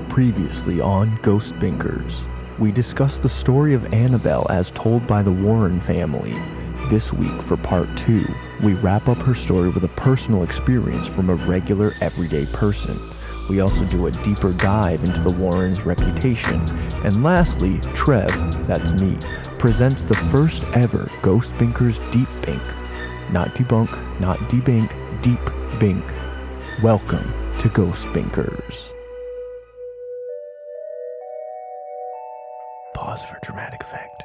Previously on Ghost Binkers, we discussed the story of Annabelle as told by the Warren family. This week, for part 2, we wrap up her story with a personal experience from a regular, everyday person. We also do a deeper dive into the Warrens' reputation. And lastly, Trev, that's me, presents the first ever Ghost Binkers Deep Bink. Not debunk, not debink, deep bink. Welcome to Ghost Binkers. Pause for dramatic effect.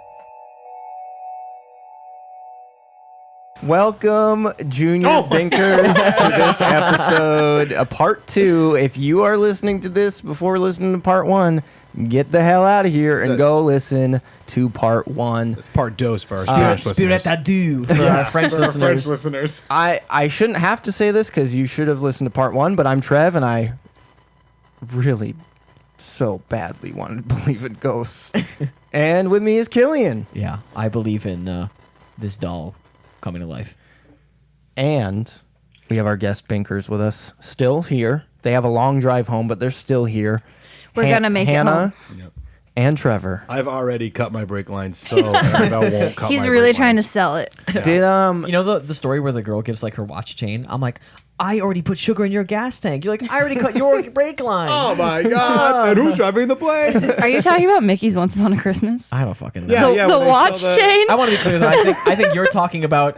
Welcome, Junior Binkers, to this episode, part 2. If you are listening to this before listening to part 1, get the hell out of here and go listen to part 1. It's part dos for our Spanish listeners. Spirit à deux for our French listeners. I shouldn't have to say this because you should have listened to part 1, but I'm Trev and I really so badly wanted to believe in ghosts. And with me is Killian. Yeah, I believe in this doll coming to life. And we have our guest Binkers with us still here. They have a long drive home, but they're still here. We're going to make Hannah it home. and Trevor. I've already cut my brake line, so Annabelle won't cut He's my really brake trying to lines. sell it. Did You know the story where the girl gives like her watch chain? I'm like, I already put sugar in your gas tank. You're like, I already cut your brake lines. Oh my god! And who's driving the plane? Are you talking about Mickey's Once Upon a Christmas? I don't fucking know. Yeah. The when they watch sell the- chain? I want to be clear though. I think you're talking about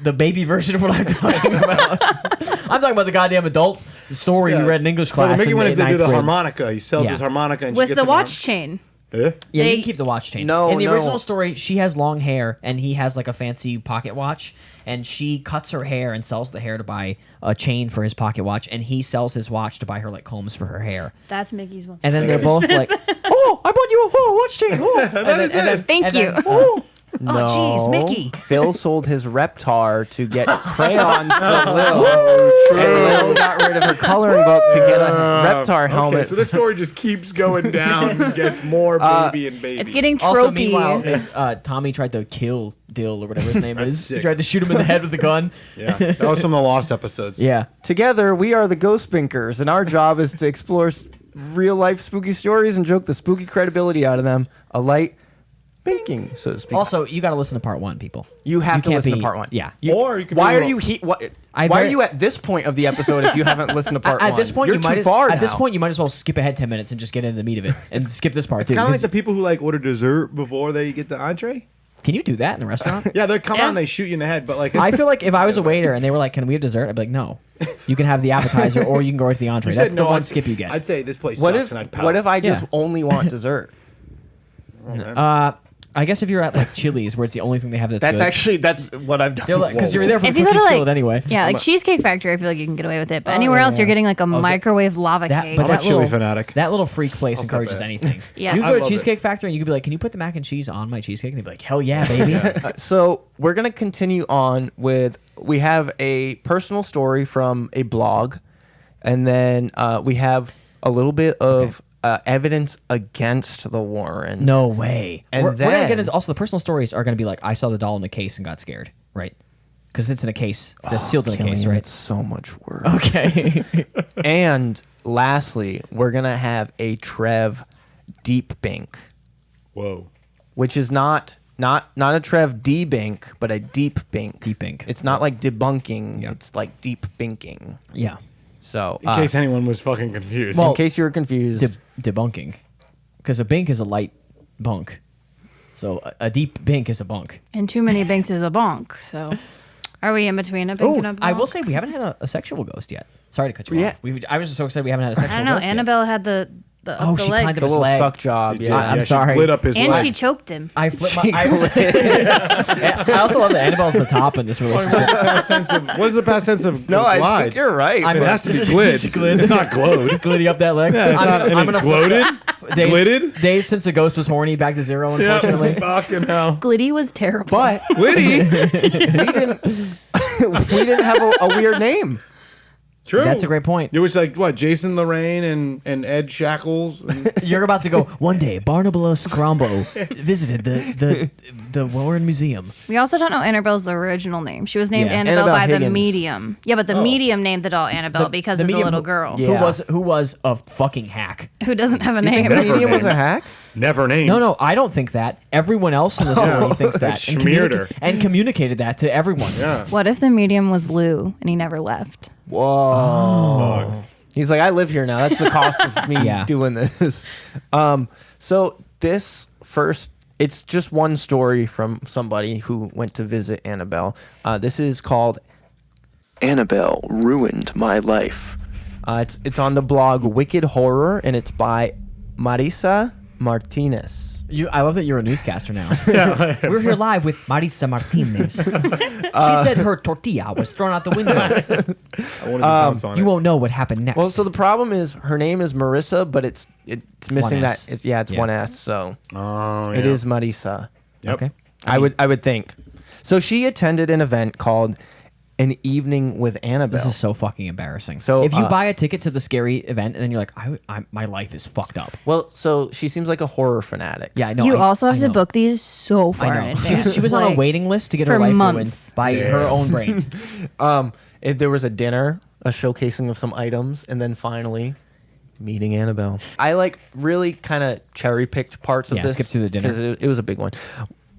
the baby version of what I'm talking about. I'm talking about the goddamn adult story we read in English Well, class. the Mickey in one is they do ninth the grade. harmonica. He sells Yeah. his harmonica and she With gets the an watch chain. Eh? Yeah, you They- can keep the watch chain. No, in the no. original story, she has long hair, and he has like a fancy pocket watch, and she cuts her hair and sells the hair to buy a chain for his pocket watch, and he sells his watch to buy her like combs for her hair. That's Mickey's Once And then Upon a they're both like, "Oh, I bought you a watch chain." Oh. and then, Thank you. No. Oh, jeez, Mickey. Phil sold his Reptar to get crayons for Lil. And Lil got rid of her coloring book to get a Reptar helmet. Okay, so the story just keeps going down and gets more baby and baby. It's getting Also, tropey. meanwhile, Tommy tried to kill Dill or whatever his name That's is. sick. He tried to shoot him in the head with a gun. Yeah, that was some of the lost episodes. Yeah. Together, we are the Ghost Binkers, and our job is to explore real-life spooky stories and joke the spooky credibility out of them. A light binking, so to speak. Also, you got to listen to part 1, people. You have to can't listen be- to part 1. Yeah. Or you could Why be are a you little- why are you at this point of the episode if you haven't listened to part 1? At this point, You're you might too far at this now. point you might as well skip ahead 10 minutes and just get into the meat of it and skip this part too. Kind of like because- the people who like order dessert before they get the entree. Can you do that in a restaurant? Yeah, they come Yeah. on, they shoot you in the head, but like I feel like if I was a waiter and they were like, "Can we have dessert?" I'd be like, "No, you can have the appetizer or you can go right to the entree." you said That's the no, one I'd- skip you get. I'd say this place What sucks, if and I'd pout. what if I just Yeah. only want dessert? I guess if you're at like Chili's, where it's the only thing they have that's good, That's what I've done. they're like because you're there for If the you go cookie to skillet like, anyway. yeah, like Cheesecake Factory, I feel like you can get away with it. But anywhere else, you're getting like a microwave lava cake. But I'm a that chili little fanatic. that little freak place I'll step encourages back. anything. Yes. You I go to love Cheesecake Factory and you could be like, "Can you put the mac and cheese on my cheesecake?" And they'd be like, "Hell yeah, baby!" So we're gonna continue on with. We have a personal story from a blog, and then we have a little bit of evidence against the Warrens. No way. And we're gonna then- get into also the personal stories are gonna be like, I saw the doll in a case and got scared, right? Because it's in a case that's sealed in a case, Killian, right? it's so much work. Okay. And lastly, we're gonna have a Trev deep bink, Whoa. which is not a Trev debink, but a deep bink. Deep bink. It's not like debunking. It's like deep binking. Yeah. So In case anyone was fucking confused. Well, in case you were confused, Debunking, because a bink is a light bunk, so a deep bink is a bunk. And too many binks is a bonk. So are we in between a bink and a bonk? I will say we haven't had a sexual ghost yet. Sorry to cut you Yeah. off. I was just so excited we haven't had a sexual I don't know. ghost yet. Annabelle had the Oh, the she leg. planted the his little leg. suck job. She did. Yeah. I'm she sorry. lit up his and leg. she choked him. I flipped my. I also love that Annabelle's the top in this relationship. What is the past tense of No, I glide? think you're right. I'm It has to be glid. It's not glowed. Gliddy up that leg. Yeah, it's not, and it gloated. Glitted. Days since the ghost was horny, back to zero. Unfortunately. Fucking hell. Glitty was terrible. But Glitty. we didn't have a weird name. True. That's a great point. It was like what Jason Lorraine and Ed Shackles. And You're about to go. One day, Barnabas Crombo visited the Warren Museum. We also don't know Annabelle's original name. She was named Yeah. Annabelle Annabelle by the Higgins. medium. Yeah, but the medium named the doll Annabelle because of the medium little girl Yeah. who was a fucking hack. who doesn't have a name. never Medium was a named. hack? never named. No, I don't think that. Everyone else in the story thinks that. They smeared her. And communicated that to everyone. Yeah. What if the medium was Lou and he never left? Whoa. He's like, I live here now. That's the cost of me Yeah. doing this. So this first, it's just one story from somebody who went to visit Annabelle. This is called Annabelle Ruined My Life. It's on the blog Wicked Horror, and it's by Marisa Martinez. I love that you're a newscaster now. We're here live with Marisa Martinez. She said her tortilla was thrown out the window. I wanted to bounce on You it. won't know what happened next. Well, so the problem is her name is Marisa, but it's missing One that. S. It's Yeah. one S. So Oh, it yeah. is Marisa. Yep. Okay. I would think. So she attended an event called An Evening with Annabelle. This is so fucking embarrassing. So, if you uh, buy a ticket to the scary event and then you're like, my life is fucked up. Well, so she seems like a horror fanatic. Yeah, I know. You I- also have I to know. book these so far in I know. advance. She was on a Like, waiting list to get for her life months. ruined by her own brain. There was a dinner, a showcasing of some items, and then finally meeting Annabelle. I really kind of cherry picked parts of Yeah, this. skip through the dinner. because it was a big one.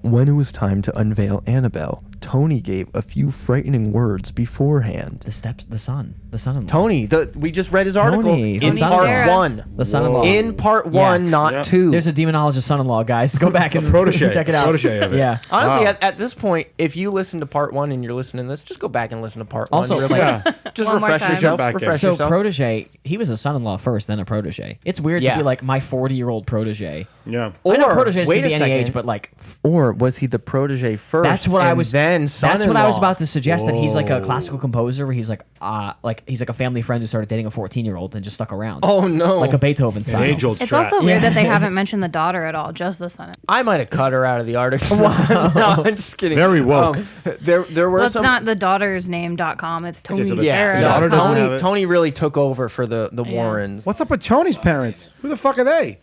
When it was time to unveil Annabelle, Tony gave a few frightening words beforehand. The son-in-law. Tony, we just read his article Tony, in the part son-in-law. one. The son-in-law. In part Yeah. one, not Yeah. two. There's a demonologist son-in-law, guys. Go back and protege. check it out. Protege of it. Yeah. Honestly, Wow. at this point, if you listen to part one and you're listening to this, just go back and listen to part Also, one. like- just One more refresh time. yourself. Back in. Refresh So yourself. protege, he was a son-in-law first, then a protege. It's weird Yeah. to be like my 40-year-old protege. Yeah. I know Or, proteges wait can be a any second. age, but like Or was he the protege first? that's what I and was. Then that's what I was son-in-law? about to suggest. That he's like a Whoa. classical composer, where he's like a family friend who started dating a 14-year-old and just stuck around. Oh no! like a Beethoven style. Age-old It's strat. also weird Yeah. that they haven't mentioned the daughter at all, just the son. I might have cut her out of the article. no, I'm just kidding. Very woke. There were Well, it's some. not the daughter's name.com. It's Okay, so the yeah, daughter no, doesn't have Tony. it. Tony really took over for the Yeah. Warrens. What's up with Tony's parents? Who the fuck are they?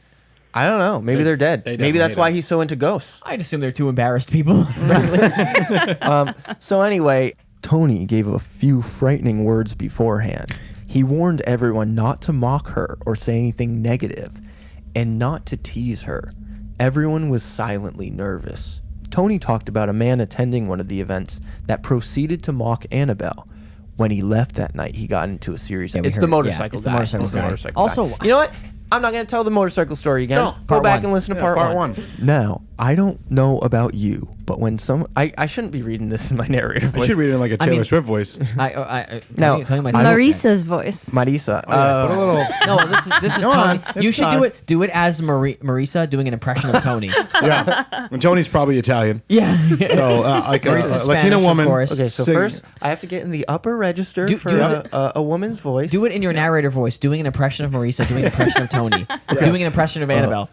I don't know. Maybe they're dead. they Maybe definitely that's why hate him. he's so into ghosts. I'd assume they're two embarrassed people. So anyway, Tony gave a few frightening words beforehand. He warned everyone not to mock her or say anything negative, and not to tease her. Everyone was silently nervous. Tony talked about a man attending one of the events that proceeded to mock Annabelle. When he left that night, he got into a serious. Yeah, we It's heard- the yeah, motorcycle it's the guy. motorcycle It's the guy. motorcycle Also- guy. You know what? I'm not going to tell the motorcycle story again. No, Go part back one. and listen to Yeah, part part one. one. Now, I don't know about you, but when I shouldn't be reading this in my narrative I voice. should read it in like a Taylor mean- Swift voice. No, telling myself. Marisa's voice. Marisa. Put a little. No, this is Go Tony. on, You it's should fine. do it as Marisa doing an impression of Tony. Yeah. And Tony's probably Italian. Yeah. So, like a Marissa's Latina Spanish, of woman. course. Okay, so sing- first I have to get in the upper register Do- for do a woman's voice. Do it in your narrator voice, doing an impression of Marisa, doing an impression of Tony, doing an impression of Annabelle.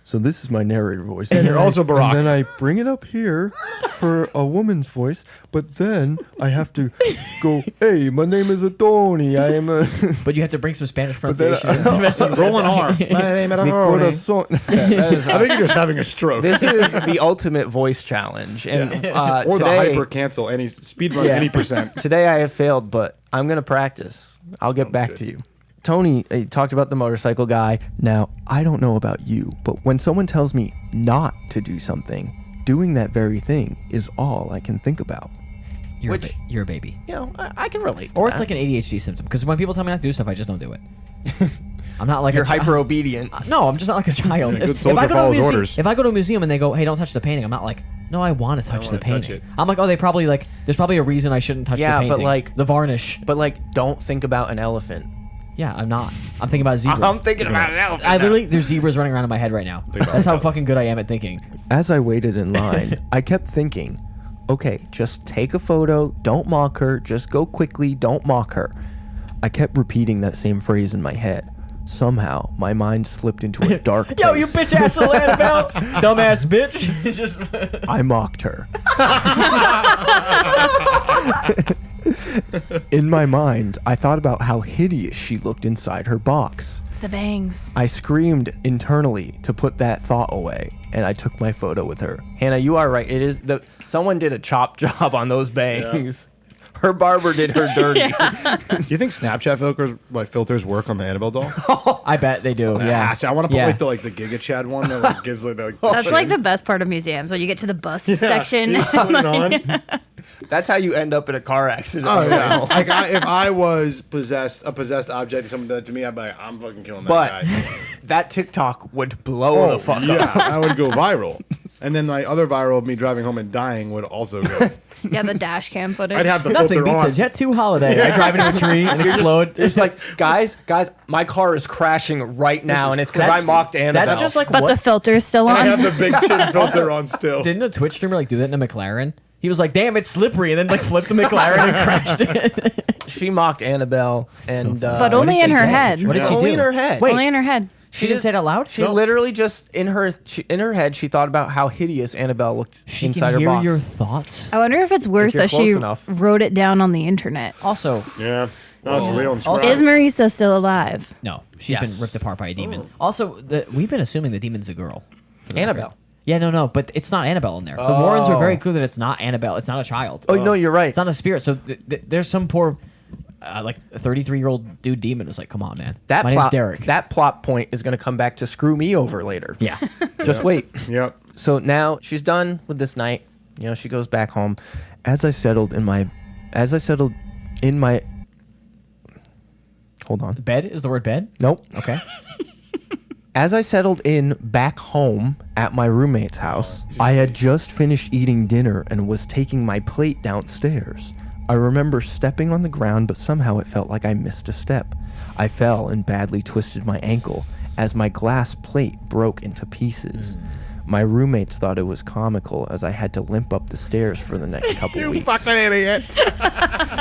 So this is my narrator voice. And you're also Barack. And then I bring it up here for a woman's voice, but then I have to go, hey, my name is Tony. I am a... But you have to bring some Spanish then- pronunciation. into messing with Rolling it. R. My name is Mi Tony. corazón. That is- I think you're just having a stroke. this is the ultimate voice challenge. And or the today, hyper cancel any speed run Yeah. any percent. today I have failed, but I'm going to practice. I'll get back to you. Tony talked about the motorcycle guy. Now, I don't know about you, but when someone tells me not to do something, doing that very thing is all I can think about. You're, Which- you're a baby. You know, I can relate to Or it's that. like an ADHD symptom. Because when people tell me not to do stuff, I just don't do it. I'm not like You're a chi- hyper obedient. No, I'm just not like a child. Yeah, good soldier follows orders. If I go to a museum and they go, "Hey, don't touch the painting," I'm not like, "No, I want to touch the wanna touch painting." it. I'm like, "Oh, they probably like. There's probably a reason I shouldn't touch Yeah, the but, painting." like- the varnish. But don't think about an elephant. Yeah, I'm not. I'm thinking about a zebra. I'm thinking about an elephant. I literally, there's zebras running around in my head right now. Think about That's how it. fucking good I am at thinking. As I waited in line, I kept thinking, okay, just take a photo, don't mock her, just go quickly, don't mock her. I kept repeating that same phrase in my head. Somehow, my mind slipped into a dark place. Yo, you bitch ass Annabelle, dumbass bitch. It's just. I mocked her. In my mind, I thought about how hideous she looked inside her box. It's the bangs. I screamed internally to put that thought away, and I took my photo with her. Hannah, you are right. It is someone did a chop job on those bangs. Her barber did her dirty. Do you think Snapchat filters work on the Annabelle doll? I bet they do. Yeah. I want to put Yeah. the Giga Chad one that like gives like the That's like the best part of museums when you get to the bus section. You put it on. That's how you end up in a car accident. Oh yeah. Like if I was a possessed object, and someone did that to me, I'd be like, I'm fucking killing that But guy. that TikTok would blow the fuck yeah, up. I would go viral. And then my other viral of me driving home and dying would also go. Yeah, the dash cam footage. I'd have the Nothing filter beats on. a Jet 2 holiday. I drive into a tree and explode. It's like, guys, my car is crashing right now, and it's because I mocked Annabelle. That's just like but what? the filter's still I on. have the big chin filter on still. Didn't a Twitch streamer like do that in a McLaren? He was like, "Damn, it's slippery," and then like flipped the McLaren and crashed it. She mocked Annabelle, and But What only did in she her say? head. What did she only do? in her head. Wait. Only in her head. She didn't say it out loud. She literally just in her head, she thought about how hideous Annabelle looked She inside can her hear box. your thoughts. I wonder if it's worse you're that close she enough. wrote it down on the internet. Also, Yeah. No, it's real and Also- strong. Is Marisa still alive? no, she's Yes. been ripped apart by a demon. Also, we've been assuming the demon's a girl. for the Annabelle. record. Yeah, no, but it's not Annabelle in there. The Warrens were very clear that it's not Annabelle. It's not a child. Oh no, you're right. It's not a spirit. So there's some poor, like 33-year-old dude demon is like, come on, man. That My plot, name's Derek. That plot point is going to come back to screw me over later. yeah. Just wait. Yep. So now she's done with this night. You know, she goes back home. As I settled in my, hold on. Bed is the word bed. Nope. Okay. As I settled in back home at my roommate's house, I had just finished eating dinner and was taking my plate downstairs. I remember stepping on the ground, but somehow it felt like I missed a step. I fell and badly twisted my ankle as my glass plate broke into pieces. My roommates thought it was comical as I had to limp up the stairs for the next couple You weeks. fucking idiot.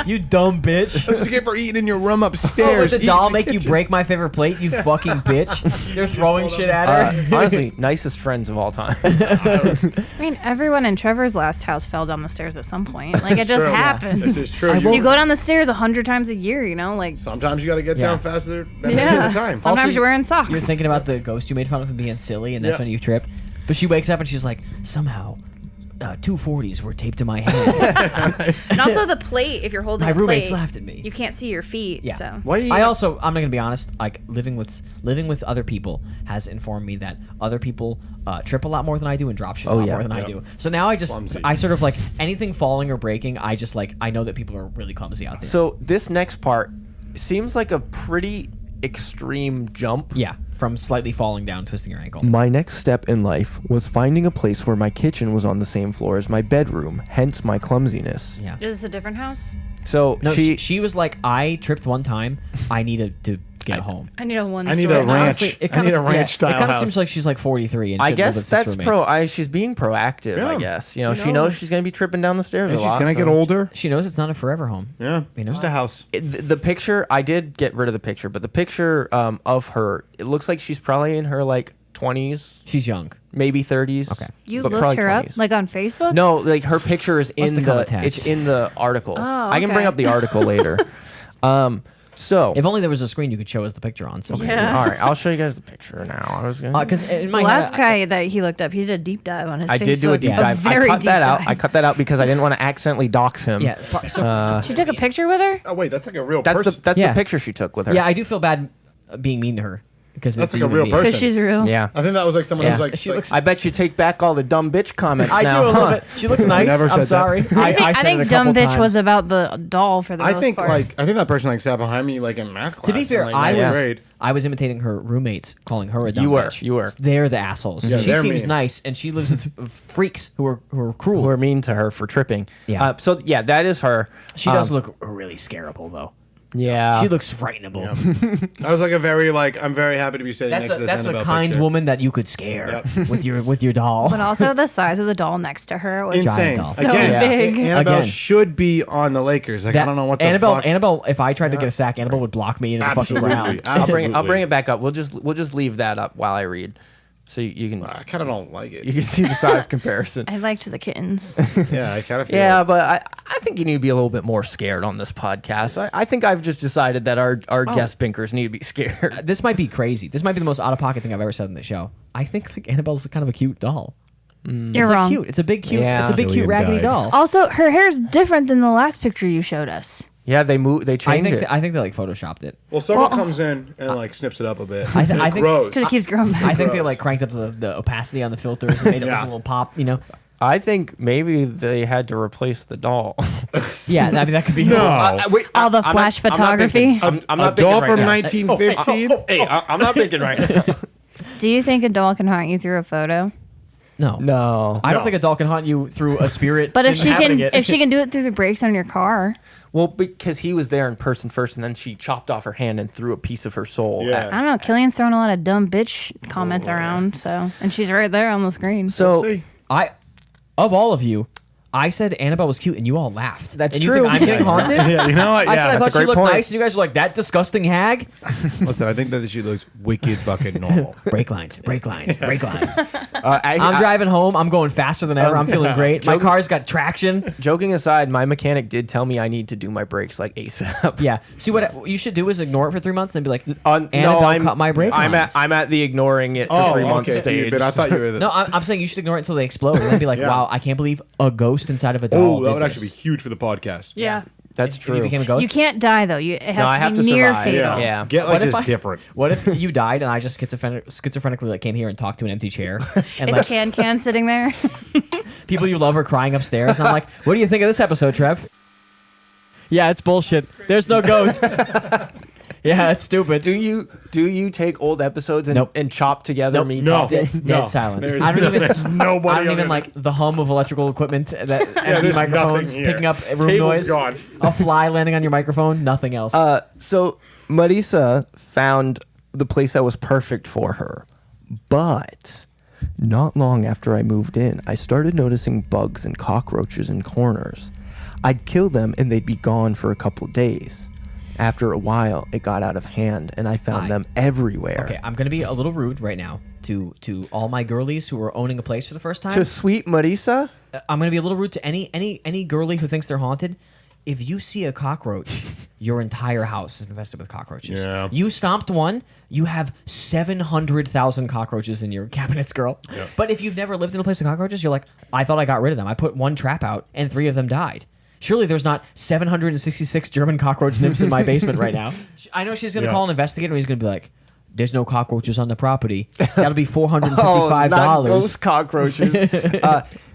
You dumb bitch. That's what you get for eating in your room Oh, upstairs. would the Eat doll in the make you kitchen. break my favorite plate, you fucking bitch? You're throwing shit at her. Honestly, nicest friends of all time. I mean, everyone in Trevor's last house fell down the stairs at some point. Like, it just True. happens. This is true. You go down the stairs 100 times a year, you know? Like, Sometimes you got to get Yeah. down faster than yeah. the time. Sometimes Also, you're wearing You're socks. thinking about the ghost you made fun of and being silly, and that's Yeah. when you trip. But she wakes up and she's like, somehow, 240s were taped to my hands. And also the plate, if you're holding My a roommates plate, laughed at me. you can't see your feet. Yeah. So. Why you I also, I'm not gonna be honest. Like living with other people has informed me that other people trip a lot more than I do and drop shit a Oh, lot yeah. more than I Yep. do. So now I Clumsy. sort of like anything falling or breaking. I just like I know that people are really clumsy out there. So this next part seems like a pretty extreme jump. yeah, from slightly falling down, twisting your ankle. My next step in life was finding a place where my kitchen was on the same floor as my bedroom, hence my clumsiness. Yeah. Is this a different house? So No, she, she was like, I tripped one time. I needed to get home. I need a one I need story a ranch. house. Honestly, I need a ranch It style kind of house. seems like she's like 43 and I should live with guess 6 that's roommates. she's being proactive, I Yeah. guess. You know, She she knows knows. she's going to be tripping down the stairs And a she's lot. gonna get so- older. She knows it's not a forever home. Yeah, You know? just a house. The picture, I did get rid of the picture, but the picture of her, it looks like she's probably in her like 20s, She's young. maybe 30s. Okay. You but looked probably her up, 20s. like on Facebook? No, like her picture is Must in have come the attached. it's in the article. Oh, I can bring okay. up the article later. So If only there was a screen you could show us the picture on. So Yeah. all right, I'll show you guys the picture now. I was gonna. Because in my The last head, guy that he looked up, he did a deep dive on his I Facebook. did do a deep dive. I very cut that deep out. dive. I cut that out because I didn't want to accidentally dox him. yeah. So, She took a picture with her? Oh wait, that's like a real That's person. the Yeah. picture she took with her. yeah, I do feel bad being mean to her because That's it's like a real human being. person. Because she's real. Yeah. I think that was like someone Yeah. who's like, She like- looks- I bet you take back all the dumb bitch comments I now. do a little huh? bit. She looks nice. never I'm said that. sorry. I think, I said it a dumb couple bitch times. was about the doll for the most I think part. like I think that person like sat behind me like in math class. To be fair, in, like, ninth grade. I was imitating her roommates, calling her a dumb You were, bitch. you were. They're the assholes. Yeah, she they're seems mean. nice, and she lives with freaks who are cruel. Who are mean to her for tripping. Yeah. So yeah, that is her. She does look really scareable, though. Yeah. She looks frightenable. I was like a very like I'm very happy to be sitting That's next to this a Annabelle kind picture. woman that you could scare Yep. with your doll. But also the size of the doll next to her was Insane. doll. so Again, big. Annabelle Again. should be on the Lakers. Like I don't know what the Annabelle. fuck. Annabelle, if I tried to get a sack, Annabelle would block me into the fucking Absolutely. ground. I'll bring Absolutely. it back up. We'll just leave that up while I read. So you can I kind of don't like it. you can see the size comparison. I liked the kittens. Yeah, I kind of feel. Yeah, it. but I think you need to be a little bit more scared on this podcast. I think I've just decided that our guest binkers need to be scared. This might be crazy. This might be the most out of pocket thing I've ever said in the show. I think like Annabelle's kind of a cute doll. You're It's wrong. like cute. It's a big cute. Yeah. It's a big cute Gillian raggedy died. doll. Also, her hair's different than the last picture you showed us. Yeah, they I changed think it. I think they like photoshopped it. Well, someone Well, comes in and like snips it up a bit. I and it think- grows. Because it keeps growing back. I think they Gross. like cranked up the opacity on the filters and made it look Yeah. a little pop. You know. I think maybe they had to replace the doll. Yeah, I mean that could be. No. Wait, All the I'm flash not photography. thinking- I'm a not doll thinking from right now. 1915. Hey, I'm not thinking right now. Do you think a doll can haunt you through a photo? No. No. I don't No. think a doll can haunt you through a spirit. But if she inhabiting can, it. if she can do it through the brakes on your car, Well, because he was there in person first, and then she chopped off her hand and threw a piece of her soul. Yeah. at- I don't know. Killian's throwing a lot of dumb bitch comments around, so and she's right there on the screen. So See? Of all of you, I said Annabelle was cute, and you all laughed. That's and you true. think I'm getting haunted? Yeah, you know what? I Yeah, said I that's a thought she great looked point. nice, and you guys were like, that disgusting hag? Listen, I think that she looks wicked fucking normal. Brake lines, brake lines, brake lines. I- I'm driving home. I'm going faster than ever. I'm feeling great. My Joking- car's got traction. Joking aside, my mechanic did tell me I need to do my brakes like ASAP. Yeah. See, what you should do is ignore it for 3 months and be like, No, Annabelle cut my brake I'm lines. I'm at the ignoring it for 3 months okay, stage. But I thought you were the. No, I'm saying you should ignore it until they explode and then be like, Yeah. wow, I can't believe a ghost inside of a doll. Oh, that did would this. actually be huge for the podcast. yeah, That's If true. you became a ghost. you can't die though. It has No, I to have be to near survive. fatal. Yeah. Get What like if just I- different. What if you died and I just schizophrenically like came here and talked to an empty chair and It's like Can sitting there. people you love are crying upstairs and I'm like, what do you think of this episode, Trev? Yeah, it's bullshit. There's no ghosts. Yeah, it's stupid. Do you take old episodes and, Nope. and chop together Nope. me No. talking? Dead No. silence. There's- I don't even. there's nobody I don't on even it. like the hum of electrical equipment that empty there's microphones nothing here. picking up room Cable's noise. gone. A fly landing on your microphone. Nothing else. So Marisa found the place that was perfect for her, but not long after I moved in, I started noticing bugs and cockroaches in corners. I'd kill them and they'd be gone for a couple days. After a while, it got out of hand, and I found Hi. them everywhere. Okay, I'm gonna be a little rude right now to all my girlies who are owning a place for the first time. To sweet Marisa, I'm gonna be a little rude to any girly who thinks they're haunted. If you see a cockroach, your entire house is infested with cockroaches. Yeah. You stomped one, you have 700,000 cockroaches in your cabinets, girl. Yeah. But if you've never lived in a place of cockroaches, you're like, I thought I got rid of them. I put one trap out, and 3 of them died. Surely there's not 766 German cockroach nymphs in my basement right now. I know she's going to Yeah. call an investigator, and he's going to be like, there's no cockroaches on the property. That'll be $455. not ghost cockroaches.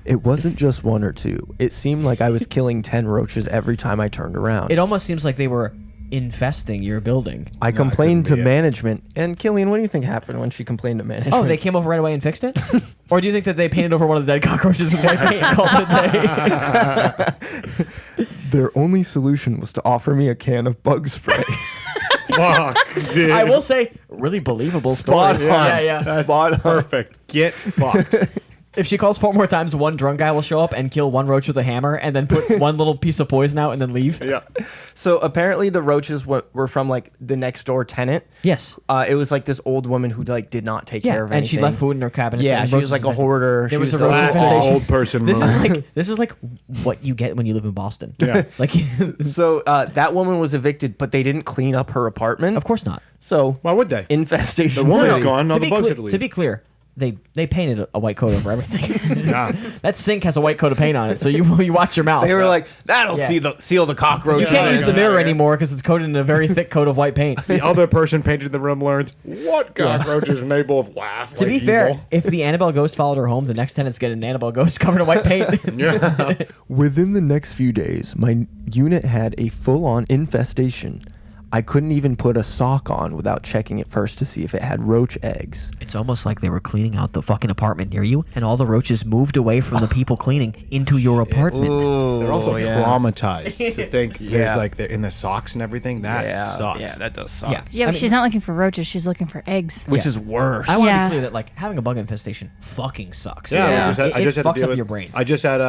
It wasn't just 1 or 2. It seemed like I was killing 10 roaches every time I turned around. It almost seems like they were infesting your building. I complained to couldn't be it. management. And Killian, what do you think happened when she complained to management? Oh, they came over right away and fixed it? Or do you think that they painted over one of the dead cockroaches with white paint and called it a day? Their only solution was to offer me a can of bug spray. Fuck, dude. I will say, really believable Spot story. on. Yeah, yeah. That's Spot on. perfect. Get fucked. If she calls 4 more times, one drunk guy will show up and kill one roach with a hammer and then put one little piece of poison out and then leave. Yeah. So apparently the roaches were from like the next door tenant. Yes. It was like this old woman who like did not take Yeah, care of and anything. she left food in her cabinets. Yeah, and she was roaches like a infested. hoarder. There She was a like- roach Classic infestation. old person This move. is like what you get when you live in Boston. Yeah. Like, So that woman was evicted, but they didn't clean up her apartment. of course not. So Why would they? infestation. The woman's City. gone. All To the be, bugs cle- had to leave. to be clear, they painted a white coat over everything. Yeah. That sink has a white coat of paint on it, so you watch your mouth. They were like, that'll Yeah. seal the cockroaches. You can't Yeah, use the yeah, mirror yeah. anymore because it's coated in a very thick coat of white paint. The other person painted in the room learns what cockroaches, and they both laugh. To be fair, if the Annabelle ghost followed her home, the next tenants get an Annabelle ghost covered in white paint. yeah. Within the next few days, my unit had a full-on infestation. I couldn't even put a sock on without checking it first to see if it had roach eggs. It's almost like they were cleaning out the fucking apartment near you, and all the roaches moved away from the people cleaning into your apartment. They're also traumatized to think Yeah. there's like they're in the socks and everything. That sucks. Yeah, that does suck. Yeah, Yeah, I but mean, she's not looking for roaches. She's looking for eggs. Which Yeah. is worse. I want to Yeah. be clear that like having a bug infestation fucking sucks. Yeah, Yeah. I just had, I It just had to fucks deal up with- your brain. I just had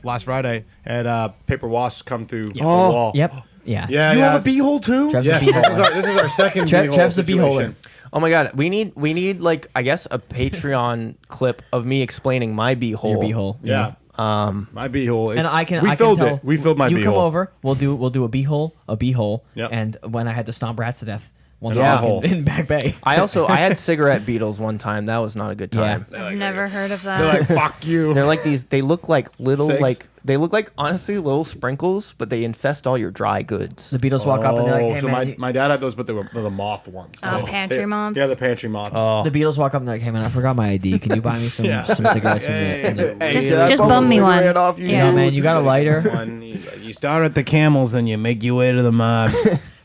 last Friday had paper wasps come through the Oh. wall. Yep. Yeah. Yeah, You yeah. have a beehole too? Trev's Yeah, a this is beehole. our second Trev's a beehole beeholer. Oh my god, we need like I guess a Patreon clip of me explaining my beehole. Your beehole. Yeah. My beehole. And I can. We I filled can tell, it. We filled my beehole. You come over. We'll do a beehole. Yep. And when I had to stomp rats to death once An a a-hole. week in Back Bay. I had cigarette beetles one time. That was not a good time. I've never heard of They're that. like, fuck you. They're like these. They look like little Cigs? they look like honestly little sprinkles, but they infest all your dry goods. The Beatles walk up and they're like, "Hey so man." my dad had those, but they were the moth ones. Oh, pantry moths? Yeah, the pantry moths. The Beatles walk up and they're like, "Hey man, I forgot my ID. Can you buy me some Yeah. some cigarettes?" in the Just bum me one. Off you. Yeah, man, you got a lighter, You start at the camels and you make your way to the mobs.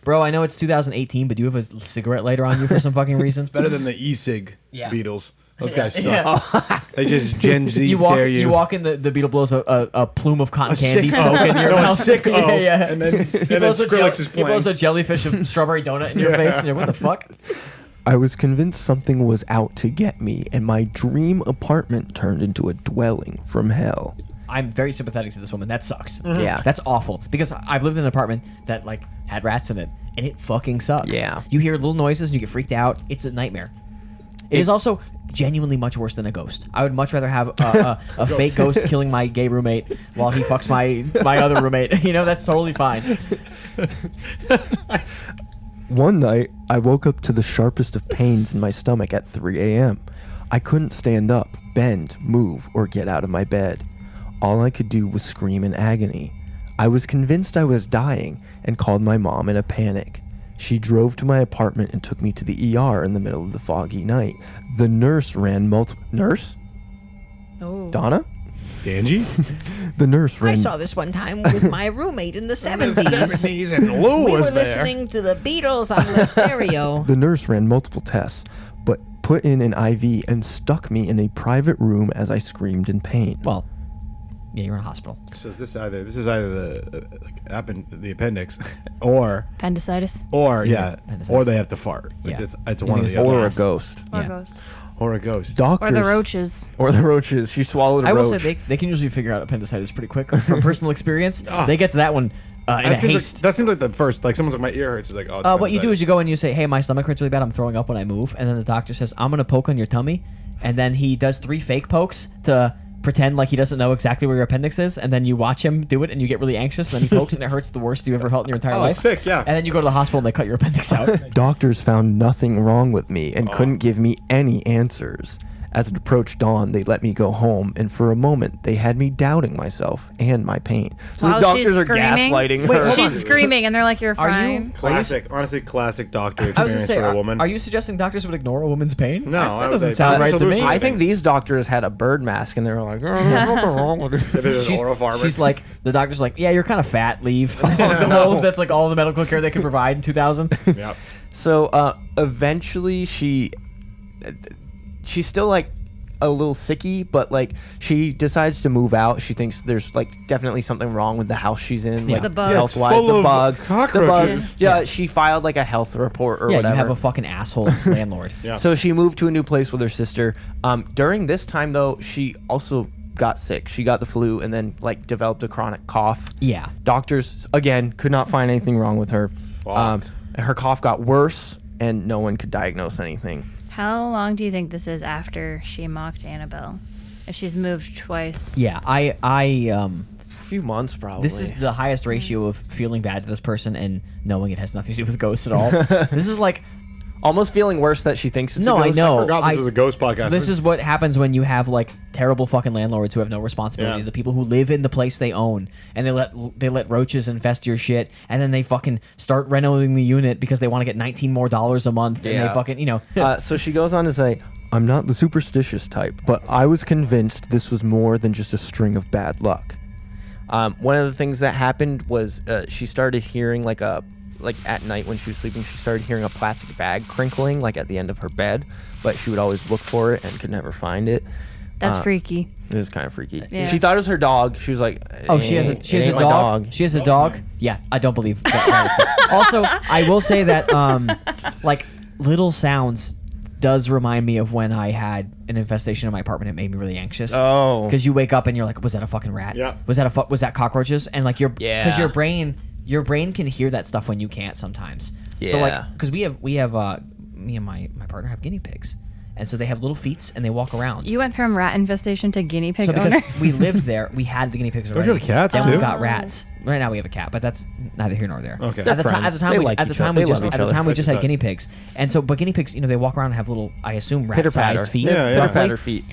bro? I know it's 2018, but do you have a cigarette lighter on you for some fucking reasons? Better than the e-cig Yeah. Beatles. Those guys suck. Yeah. They just Gen Z You walk, stare you. you walk in, the Beatle blows a plume of cotton A candy sick smoke O. in your No, a mouth. sick O. yeah. And then He blows, a Skrillex is he blows playing. a jellyfish of strawberry donut in your face, and you're, what the fuck? I was convinced something was out to get me, and my dream apartment turned into a dwelling from hell. I'm very sympathetic to this woman. That sucks. Yeah. That's awful. Because I've lived in an apartment that like had rats in it, and it fucking sucks. Yeah. You hear little noises and you get freaked out. It's a nightmare. It is also genuinely much worse than a ghost. I would much rather have a fake ghost killing my gay roommate while he fucks my other roommate. You know, that's totally fine. One night, I woke up to the sharpest of pains in my stomach at 3 a.m. I couldn't stand up, bend, move, or get out of my bed. All I could do was scream in agony. I was convinced I was dying and called my mom in a panic. She drove to my apartment and took me to the ER in the middle of the foggy night. The nurse ran multiple... Nurse? Oh. Donna? Dangy? The nurse ran... this one time with my roommate in the 70s. 70s and Lou was there. to the Beatles on the stereo. The nurse ran multiple tests, but put in an IV and stuck me in a private room as I screamed in pain. Well, yeah, you're in a hospital. So this is either the appendix, or Appendicitis. yeah, appendicitis. or they have to fart. Like Yeah. it's one of the Or other. a ghost. Or Yeah. ghost. Or a ghost. Doctors... Or the roaches. Or the roaches. She swallowed a I roach. will say they can usually figure out appendicitis pretty quick. From personal experience, they get to that one in a That seems, haste. that seems like the first. Like someone's like, my ear hurts. It's like, oh. It's What you do appendicitis. is you go and you say, "Hey, my stomach hurts really bad. I'm throwing up when I move." And then the doctor says, "I'm gonna poke on your tummy," and then he does 3 fake pokes to pretend like he doesn't know exactly where your appendix is. And then you watch him do it, and you get really anxious. And then he pokes, and it hurts the worst you ever felt in your entire Oh, life. sick, yeah. And then you go to the hospital, and they cut your appendix out. Doctors found nothing wrong with me and couldn't give me any answers. As it approached dawn, they let me go home, and for a moment, they had me doubting myself and my pain. So While the doctors she's are screaming? gaslighting Wait, her. hold on. She's screaming, and they're like, "You're Are you- fine." Classic, honestly, classic doctor I was experience gonna say, for a woman. are you suggesting doctors would ignore a woman's pain? No, I that would doesn't say sound that's right to me. solution. I think these doctors had a bird mask and they were like, "Oh, there's nothing wrong with it." If it is She's, oropharynx. she's like, the doctor's like, "Yeah, you're kind of fat. Leave." No. That's like all the medical care they could provide in 2000. Yep. So eventually she's still like a little sicky, but like she decides to move out. She thinks there's like definitely something wrong with the house she's in, like The bugs. Yeah, health-wise, full the of bugs, cockroaches. the bugs. Yeah, she filed like a health report or Yeah, whatever. you have a fucking asshole landlord. Yeah. So she moved to a new place with her sister. During this time though, she also got sick. She got the flu and then like developed a chronic cough. Yeah. Doctors again could not find anything wrong with her. Fuck. Her cough got worse and no one could diagnose anything. How long do you think this is after she mocked Annabelle? If she's moved twice. Yeah, I A few months probably. this is the highest ratio of feeling bad to this person and knowing it has nothing to do with ghosts at all. This is like, almost feeling worse that she thinks it's no, a I ghost. know. I forgot this was a ghost podcast. This is what happens when you have like terrible fucking landlords who have no responsibility. Yeah. The people who live in the place they own, and they let roaches infest your shit, and then they fucking start renovating the unit because they want to get $19 more a month, and Yeah. they fucking So she goes on to say, I'm not the superstitious type, but I was convinced this was more than just a string of bad luck. one of the things that happened was she started hearing like at night when she was sleeping, she started hearing a plastic bag crinkling like at the end of her bed, but she would always look for it and could never find it. That's freaky. It was kind of freaky. Yeah. She thought it was her dog. She was like, Oh, she has "It a ain't my dog. She has a dog. Yeah, I don't believe that. Also, I will say that like little sounds does remind me of when I had an infestation in my apartment. It made me really anxious. Oh. because you wake up and you're like, was that a fucking rat? Yeah. Was that cockroaches? And like because Yeah. your brain can hear that stuff when you can't sometimes. So Yeah. like because we have me and my partner have guinea pigs, and so they have little feet and they walk around. You went from rat infestation to guinea pig so because owner. we lived there, we had the guinea pigs already. Don't you have cats, then too? we got rats. Right now we have a cat, but that's neither here nor there. Okay. At the friends. time, They we, like at the each time other. we They just love at each the other. time we just had Right. guinea pigs, and so but guinea pigs, they walk around and have little, I assume, Pitter-patter. rat-sized feet. Yeah, yeah. roughly. Pitter-patter feet.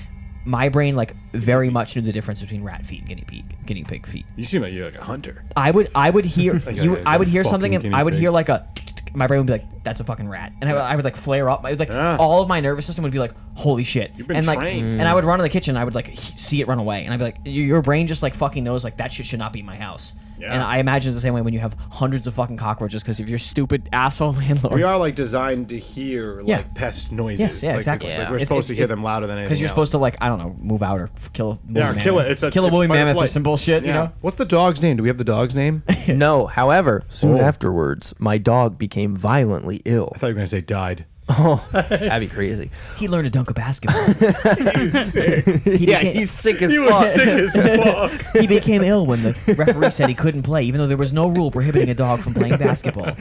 My brain like very much knew the difference between rat feet and guinea pig feet. You seem like you're like a hunter. I would hear yeah, I would hear fucking something and guinea I would pig. hear like a my brain would be like, that's a fucking rat, and I would like flare up. I would like Ah. all of my nervous system would be like, holy shit, You've been and like trained. and I would run to the kitchen. I would like see it run away, and I'd be like, your brain just like fucking knows like that shit should not be in my house. Yeah. And I imagine it's the same way when you have hundreds of fucking cockroaches because of your stupid asshole landlords. We are like designed to hear Yeah. like pest noises. Yes, yeah, like, exactly. Like Yeah. we're It- supposed it- to hear them louder than anything. because you're supposed to like, I don't know, move out or kill a woolly mammoth. kill it. It's kill a woolly fight or mammoth or flight. some bullshit. Yeah. You know. What's the dog's name? Do we have the dog's name? I No, however, soon Oh. afterwards, my dog became violently ill. thought you were gonna say died. Oh, that'd be crazy. He learned to dunk a basketball. He was sick. He Yeah, became- he's sick as He was fuck. sick as fuck. He became ill when the referee said he couldn't play, even though there was no rule prohibiting a dog from playing basketball.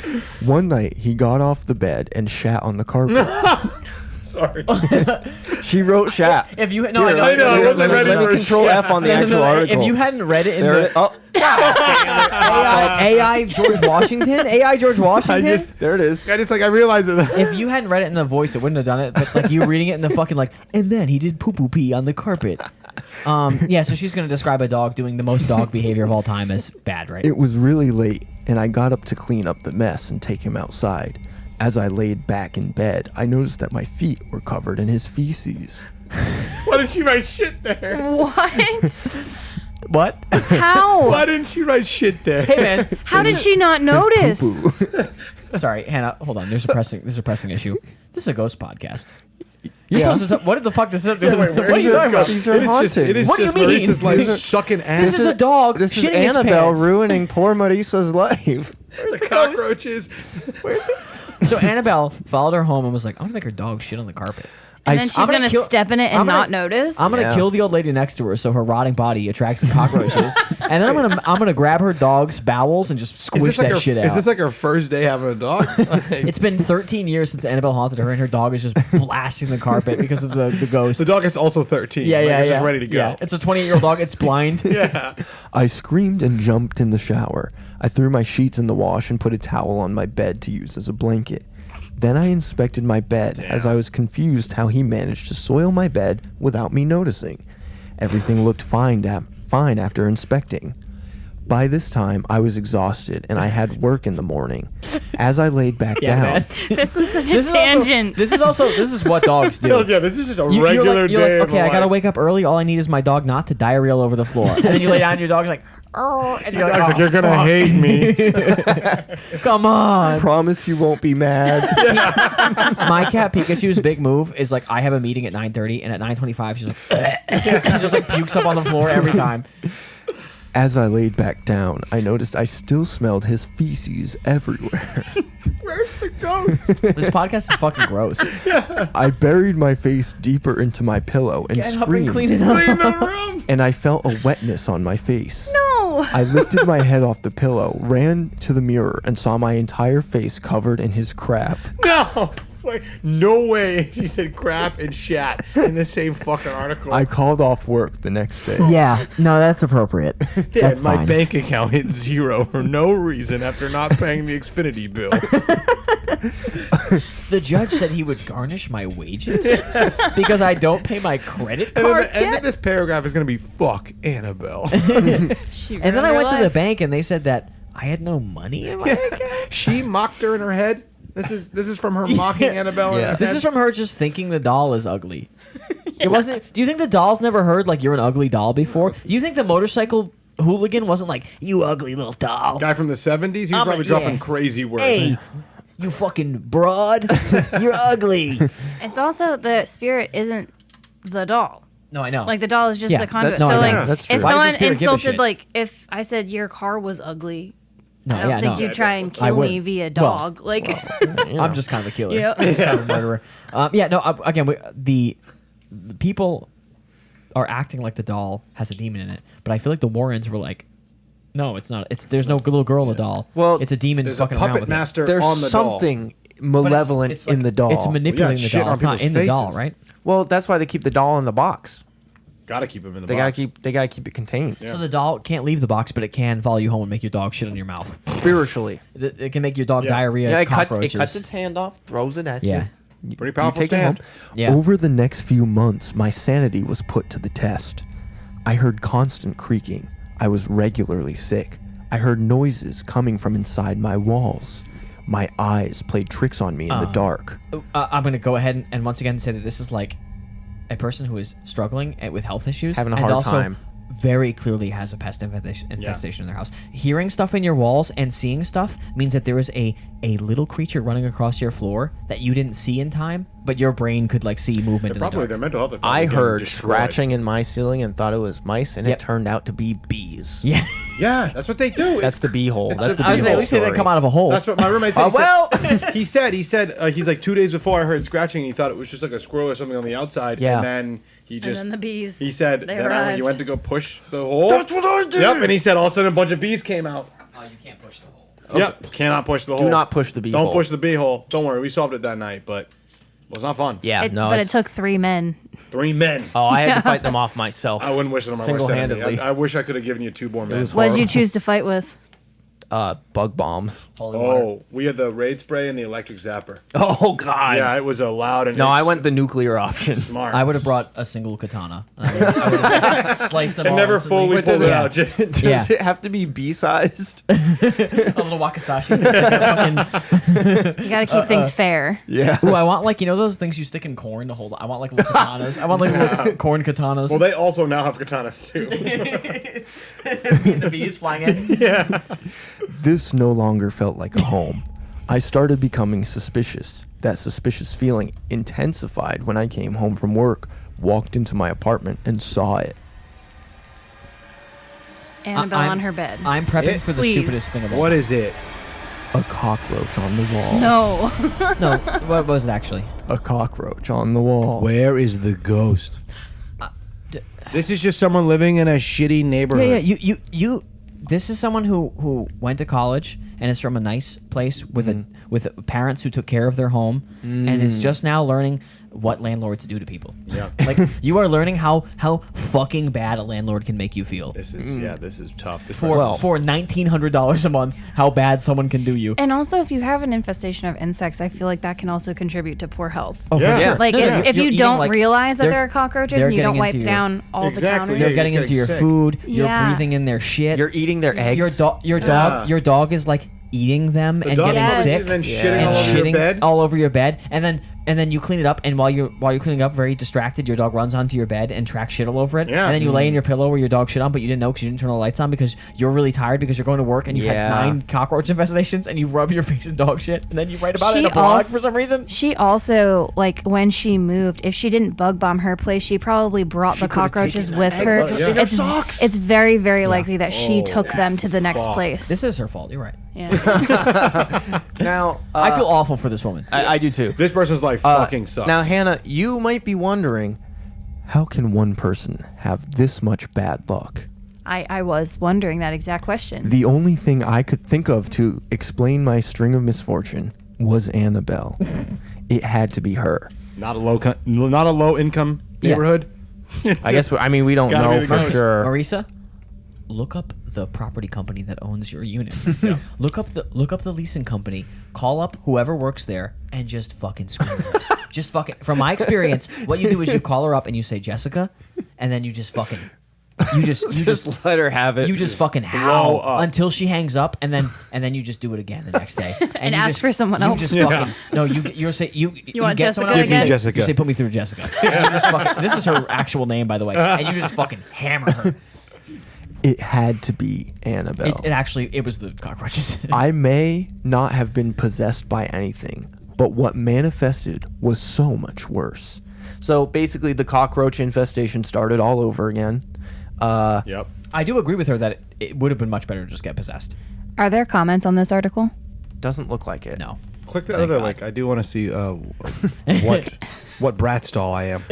One night, he got off the bed and shat on the carpet. Sorry. She wrote shat. If you no, Here, I know, I wasn't ready let me for a control shat. F on the No, no, actual no, article. If you hadn't read it in there the it is. Oh, AI George Washington, AI George Washington. there it is. I realized it. If you hadn't read it in the voice, it wouldn't have done it. But like you reading it in the fucking like, and then he did poo poo pee on the carpet. Yeah. So she's gonna describe a dog doing the most dog behavior of all time as bad, right? It was really late, and I got up to clean up the mess and take him outside. As I laid back in bed, I noticed that my feet were covered in his feces. Why didn't she write shit there? What? What? How? Why didn't she write shit there? Hey man. How did she not notice? Poo-poo. Sorry, Hannah. Hold on. There's a pressing issue. This is a ghost podcast. You're supposed to. What did the fuck does that do? Wait, where What are does you this talking go? about? These are It is just, haunted. it is What do just you mean? Marissa's like These are- sucking ass. This is a dog. This is shitting its Annabelle pants. ruining poor Marisa's life. the cockroaches. So Annabelle followed her home and was like, "I'm gonna make her dog shit on the carpet. And then she's I'm gonna gonna kill- step in it and I'm gonna- not notice. I'm gonna Yeah. kill the old lady next to her so her rotting body attracts cockroaches, and then I'm gonna grab her dog's bowels and just squish that shit out." Is this like her first day having a dog? It's been 13 years since Annabelle haunted her, and her dog is just blasting the carpet because of the ghost. The dog is also 13. Yeah, Like, yeah, it's yeah. just ready to go. Yeah, it's a 28-year-old dog. It's blind. Yeah. I screamed and jumped in the shower. I threw my sheets in the wash and put a towel on my bed to use as a blanket. Then I inspected my bed as I was confused how he managed to soil my bed without me noticing. Everything looked fine after inspecting. By this time, I was exhausted and I had work in the morning. As I laid back down, man. This is such a This is tangent. this is what dogs do. Yeah, this is just a You're regular like, day. of okay, I life. gotta wake up early. All I need is my dog not to diarrhea all over the floor. And then you lay down, and your dog's like, "Oh," and you're Dog's like, like, you're gonna hate me. "Come on." promise you won't be mad. My cat Pikachu's big move is like, I have a meeting at 9:30, and at 9:25 she's like, and just like pukes up on the floor every time. As I laid back down, I noticed I still smelled his feces everywhere. Where's the ghost? This podcast is fucking gross. I buried my face deeper into my pillow and Get up and screamed, clean it Clean up. the room. and I felt a wetness on my face. No. I lifted my head off the pillow, ran to the mirror, and saw my entire face covered in his crap. No. Like, no way she said crap and shat in the same fucking article. I called off work the next day. Yeah, no, that's appropriate. Dad, my bank account hit zero for no reason after not paying the Xfinity bill. The judge said he would garnish my wages because I don't pay my credit And then card the end of debt. this paragraph is going to be fuck Annabelle. She And then ruined I her went to the life. bank and they said that I had no money in my account. She mocked her in her head. This is from her mocking Annabelle. In her This head. is from her just thinking the doll is ugly. It wasn't. Do you think the doll's never heard like you're an ugly doll before? Do you think the motorcycle hooligan wasn't like, you ugly little doll? guy from the 70s. He's I'm probably a- dropping yeah. crazy words. Hey, you fucking broad. You're ugly. It's also the spirit isn't the doll. No, I know. Like the doll is just Yeah, the conduit. that's- no, So I like, know. That's true. if Why does the someone spirit give a insulted, shit? like if I said your car was ugly, no, I don't yeah, think no. you'd try and I kill me wouldn't. via Well, dog. like, I'm just kind of a killer. Yeah. I'm just kind of a murderer. Yeah, no. Again, the people are acting like the doll has a demon in it, but I feel like the Warrens were like, no, it's not. There's no little girl in the doll. Well, it's a demon There's a fucking around puppet with master There's on the doll. something malevolent it's like- in the doll. It's manipulating the shit doll. on It's not people's in the doll, faces. right? Well, that's why they keep the doll in the box. Gotta keep him in the They box. gotta keep it contained Yeah. So the doll can't leave the box, but it can follow you home and make your dog shit on your mouth. spiritually. It can make your dog Yeah. diarrhea. Yeah, it cockroaches. cuts its hand off, throws it at Yeah. you. Pretty powerful You take stand. it home. Yeah. Over the next few months, my sanity was put to the test. I heard constant creaking. I was regularly sick. I heard noises coming from inside my walls. My eyes played tricks on me in the dark. I'm going to go ahead and once again say that this is like a person who is struggling with health issues. Having a and hard also time. very clearly has a pest infestation in their house. Hearing stuff in your walls and seeing stuff means that there is a little creature running across your floor that you didn't see in time, but your brain could like see movement in the Probably dark. their mental health. I getting heard destroyed. scratching in my ceiling and thought it was mice, and Yep. it turned out to be bees. Yeah. Yeah, that's what they do. That's the bee hole. That's the I was bee saying, at hole least they didn't story. come out of a hole. That's what my roommate said. Well, He said he's like 2 days before I heard scratching. He thought it was just like a squirrel or something on the outside. Yeah. And then he And just. then the bees. He said they then when arrived. you went to go push the hole. that's what I did. Yep. And he said all of a sudden a bunch of bees came out. Oh, you can't push the hole. Yep. Cannot push the hole. Do not push the bee Don't hole. push the bee hole. Don't worry, we solved it that night, but it was not fun. Yeah, no. But it it's- took 3 men. 3 men. Oh, I had to fight them off myself. I wouldn't wish it on my worst Single-handedly. enemy. I wish I could have given you 2 more men. was What did you horrible. choose to fight with? Bug bombs. Holy water. Oh, we had the raid spray and the electric zapper. Oh God. Yeah, it was a loud and No, I went the nuclear option. smart. I would have brought a single katana. I would have sliced them and all never instantly. fully Wait, pulled does it it- out. Just Does Yeah. it have to be bee-sized? A little wakizashi. That's like a You got to keep things fair. Yeah. Ooh, I want like those things you stick in corn to hold. I want like little katanas. I want like little corn katanas. well, they also now have katanas too. the bees flying in. yeah. This no longer felt like a home. I started becoming suspicious. That suspicious feeling intensified when I came home from work, walked into my apartment, and saw it. Annabelle I'm- on her bed. I'm prepping for the Please. stupidest thing of all. What is it? A cockroach on the wall. No. No, what was it actually? A cockroach on the wall. Where is the ghost? This is just someone living in a shitty neighborhood. Yeah. You. This is someone who went to college and is from a nice place with with parents who took care of their home and is just now learning what landlords do to people. Yeah. Like you are learning how fucking bad a landlord can make you feel. This is this is tough. This For person's- for $1,900 a month, how bad someone can do you. And also, if you have an infestation of insects, I feel like that can also contribute to poor health. Oh, Yeah. for sure. Like No, no, if you're you eating, don't like, realize that they're- there are cockroaches they're and you don't getting wipe into your- down all Exactly, the yeah, counters, They're you're getting just into your sick. food. You're Yeah. breathing in their shit. You're eating their eggs. Your dog is like eating them and dog getting Yes. sick and then Yeah. shitting and all over shitting your bed. all over your bed, and then you clean it up, and while you're cleaning up, very distracted, your dog runs onto your bed and tracks shit all over it, Yeah. and then you lay in your pillow where your dog shit on, but you didn't know because you didn't turn the lights on because you're really tired because you're going to work and you Yeah. had 9 cockroach infestations, and you rub your face in dog shit, and then you write about it in She a blog also- for some reason. She also, like, when she moved, if she didn't bug bomb her place, she probably brought the could've cockroaches taken with an egg her. in her It's, socks. it's very, very likely that she Oh, took them to the next fuck. place. This is her fault. You're right. yeah. Now, I feel awful for this woman. I do too. This person's life fucking sucks. Now, Hannah, you might be wondering, How can one person have this much bad luck? I was wondering that exact question. The only thing I could think of to explain my string of misfortune was Annabelle. It had to be her. not a low income Yeah. neighborhood. I guess, I mean, we don't Gotta be know the for ghost. sure. Marisa, look up the property company that owns your unit. Look up the leasing company. Call up whoever works there and just fucking scream at her. Just fucking. From my experience, what you do is you call her up and you say Jessica, and then you just fucking. You just let her have it. you just fucking Blow howl up. until she hangs up, and then you just do it again the next day And you ask just- for someone you else. Just Yeah. fucking, no, you say you want get Jessica someone else, you again? say- Jessica. You say put me through Jessica. And you just fucking, this is her actual name, by the way, and you just fucking hammer her. It had to be Annabelle. It was the cockroaches. I may not have been possessed by anything, but what manifested was so much worse. So basically, the cockroach infestation started all over again. Yep. I do agree with her that it would have been much better to just get possessed. Are there comments on this article? Doesn't look like it. No. Click the Thank other God. link. I do want to see what what Bratz doll I am.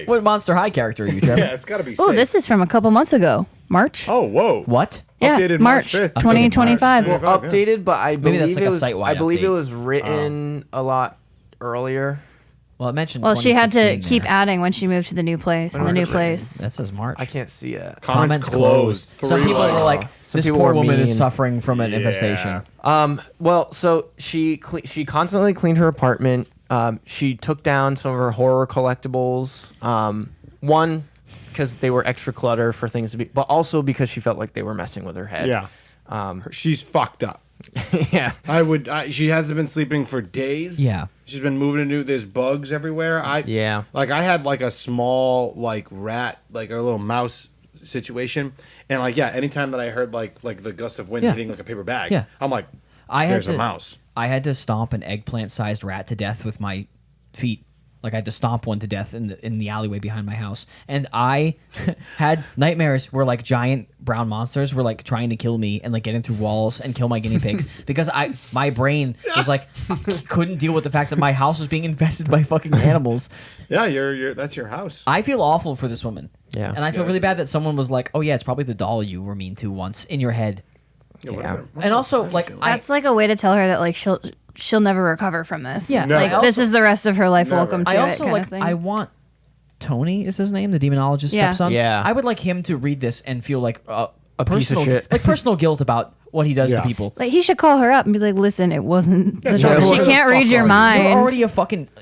What Monster High character are you, Trev? Yeah, it's got to be Oh, safe. this is from a couple months ago. March. Oh, whoa. What? Yeah, Updated March 5th. 2025. Well, Well, updated, but I Maybe that's believe like a it was. site-wide I believe it update. was written a lot earlier. Well, it mentioned. Well, she had to 2016 keep there. adding when she moved to the new place. When And the was new it written? place. That says March. I can't see it. Comments closed. Some people were like, Some "This people poor were woman is mean. suffering from an Yeah. infestation." Well, so she constantly cleaned her apartment. She took down some of her horror collectibles. One, because they were extra clutter for things to be, but also because she felt like they were messing with her head. Yeah. She's fucked up. Yeah. She hasn't been sleeping for days. Yeah. She's been moving into. There's bugs everywhere. Yeah. Like I had like a small like rat, like a little mouse situation, and like anytime that I heard like the gust of wind Yeah. hitting like a paper bag, Yeah. I'm like, I had there's to, a mouse. I had to stomp an eggplant-sized rat to death with my feet. Like I had to stomp one to death in the alleyway behind my house, and I had nightmares where like giant brown monsters were like trying to kill me and like getting through walls and kill my guinea pigs because my brain was like couldn't deal with the fact that my house was being infested by fucking animals. Yeah, that's your house. I feel awful for this woman. Yeah. And I feel Yeah. really bad that someone was like, "Oh yeah, it's probably the doll you were mean to once in your head." Yeah. And also like That's like a way to tell her that like she'll never recover from this. Yeah. No. Like I this also- is the rest of her life. Never. Welcome to I it. also kind like of thing. I want Tony is his name, the demonologist Yeah. stepson. Yeah. I would like him to read this and feel like A piece of personal, shit. like personal guilt about what he does Yeah. to people. Like he should call her up and be like, "Listen, it wasn't. The Yeah, she what the can't fuck read your are you? mind."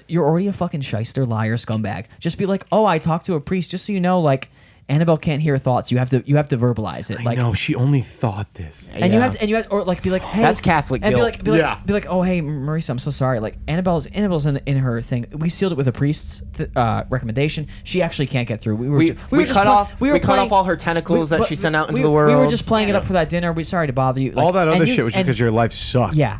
You're already a fucking shyster, liar, scumbag. Just be like, "Oh, I talked to a priest." Just so you know, like Annabelle can't hear thoughts. You have to verbalize it. Like, know she only thought this. and you have to, or like be like, "Hey," That's Catholic and guilt. be like, "Oh, hey, Marisa, I'm so sorry." Like Annabelle's in her thing. We sealed it with a priest's recommendation. She actually can't get through. We cut off all her tentacles that she sent out into the world. We were just playing it up for that dinner. We sorry to bother you. Like, All that other and you- shit was just and- because your life sucked. Yeah,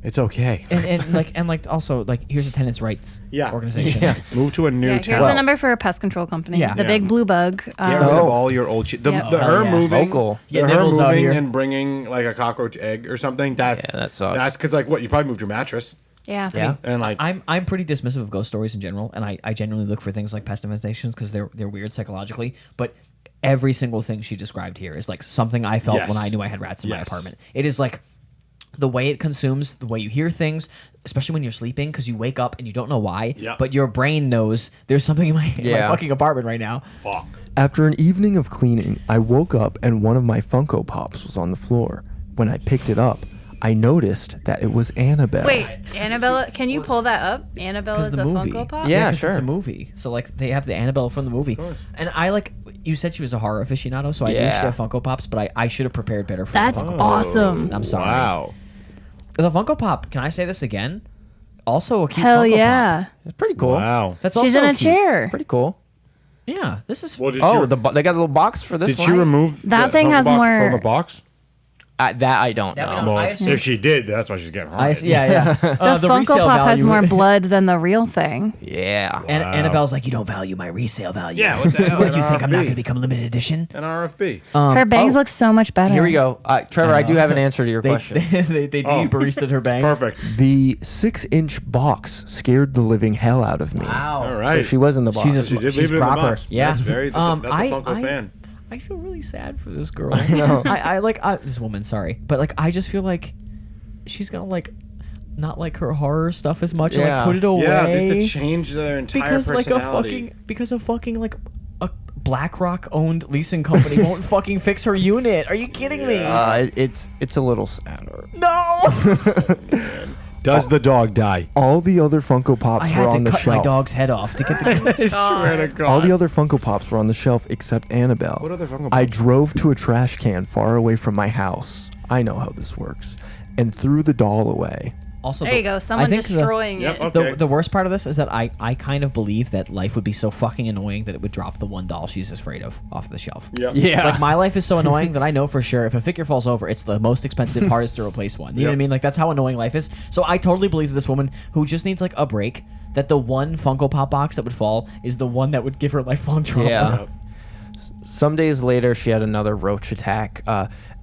It's okay. and like also like here's a tenants' rights Yeah. organization. Yeah. Move to a new Yeah, here's town. the number for a pest control company. Yeah. The Yeah. big blue bug. Get rid of Oh. all your old shit. The, Yep. the Oh, her yeah. moving, Local. Yeah, her Nibbles out moving here. and bringing like a cockroach egg or something. That's Yeah, that sucks. That's because like what you probably moved your mattress Yeah. Yeah. and like I'm pretty dismissive of ghost stories in general, and I genuinely look for things like pest infestations because they're weird psychologically. But every single thing she described here is like something I felt Yes. when I knew I had rats in my Yes. apartment. It is like the way it consumes, the way you hear things, especially when you're sleeping, because you wake up and you don't know why, Yeah. but your brain knows there's something in my Yeah. fucking apartment right now. fuck. After an evening of cleaning, I woke up and one of my Funko Pops was on the floor. When I picked it up, I noticed that it was Annabelle. Wait, Annabelle, can you pull that up? Annabelle 'Cause is the a movie. Funko Pop? Yeah. 'cause sure. It's a movie, so like they have the Annabelle from the movie, and I like. You said she was a horror aficionado, so I knew she Yeah. had Funko Pops, but I should have prepared better for That's the Funko. awesome. I'm sorry. Wow. The Funko Pop. Can I say this again? Also a cute Hell Funko yeah. Pop. It's pretty cool. Wow. That's She's also in a cute. chair. Pretty cool. Yeah, this is. Well, did Oh, you, they got a little box for this did one. she remove That the thing Funko has box more- from the box? That I don't That we know. don't- Well, I if assume- she did, that's why she's getting I, haunted. yeah. The Funko resale Pop has value- more blood than the real thing. Yeah. And Wow. Annabelle's like, you don't value my resale value. Yeah, what the hell? What do you think? I'm not RFB. going to become limited edition? An RFB. Her bangs oh. look so much better. Here we go. Trevor, I do have an answer to your They question. they Oh. de-baristed her bangs. Perfect. The 6-inch box scared the living hell out of me. Wow. All So right. she was in the box. She's a She did she's leave it in the proper. box. Yeah. That's very. That's a Funko fan. I feel really sad for this girl. I know. I like this woman. Sorry, but like I just feel like she's gonna like not like her horror stuff as much. And, Yeah. like put it away. Yeah, they have to change their entire because like personality. because a fucking like a BlackRock owned leasing company won't fucking fix her unit. Are you kidding me? It's a little sadder. No. Does the dog die? All the other Funko I Pops were had on to the cut my shelf. dog's head off to get the. Swear to God. All the other Funko Pops were on the shelf except Annabelle. What other Funko I Pops? drove to a trash can far away from my house. I know how this works. And threw the doll away. Also, There you go. Someone destroying Yep, it. okay. The worst part of this is that I kind of believe that life would be so fucking annoying that it would drop the one doll she's afraid of off the shelf. Yep. Yeah. Like my life is so annoying that I know for sure if a figure falls over, it's the most expensive, hardest to replace one. You know what I Yep. mean? Like that's how annoying life is. So I totally believe this woman who just needs like a break, that the one Funko Pop box that would fall is the one that would give her lifelong trauma. Yeah. Yep. Some days later, she had another roach attack.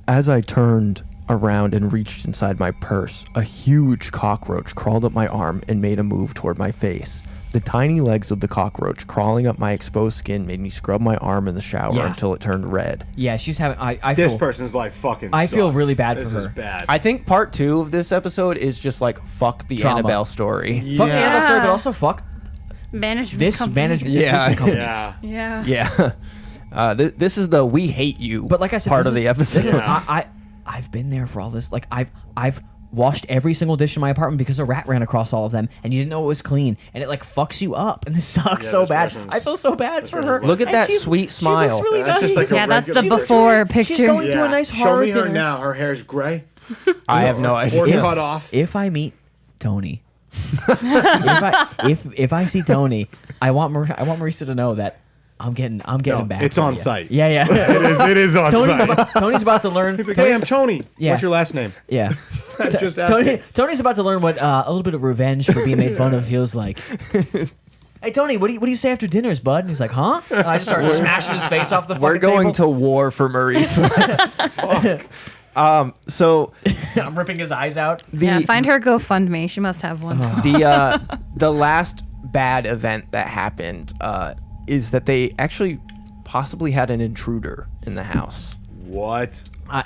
As I turned, around and reached inside my purse. A huge cockroach crawled up my arm and made a move toward my face. The tiny legs of the cockroach crawling up my exposed skin made me scrub my arm in the shower until it turned red. Yeah, she's having. This person's life fucking I feel sucks. really bad this for her. This is bad. I think part 2 of this episode is just like fuck the Trauma. Annabelle story. Fuck the Yeah. Annabelle story, but also fuck Management this company. management. Yeah. This company. yeah. Yeah. Yeah. This is the we hate you But like I said, part this of the is- this episode. is- I've been there for all this. Like I've washed every single dish in my apartment because a rat ran across all of them, and you didn't know it was clean, and it like fucks you up, and this sucks Yeah, so this bad. person's- I feel so bad for her. person's Look at And that she- sweet She smile. looks really That's just nice. like a Yeah, that's the regular- before She's picture. going to a nice Show horror me her dinner. now. Her hair's gray. I have no Or idea. cut off. If I meet Tony, if I see Tony, I want Marisa to know that I'm getting No, back. it's for on you. site. Yeah, yeah. It is on site. Tony's about to learn. Hey, I'm Tony. Yeah. What's your last name? Yeah. Just asking. Tony's about to learn what a little bit of revenge for being made fun of feels like. Hey Tony, what do you say after dinners, bud? And he's like, huh? And I just start smashing his face off the We're fucking going table. to war for Marisa. So I'm ripping his eyes out. Yeah, find her GoFundMe. She must have one. the last bad event that happened is that they actually possibly had an intruder in the house. What? A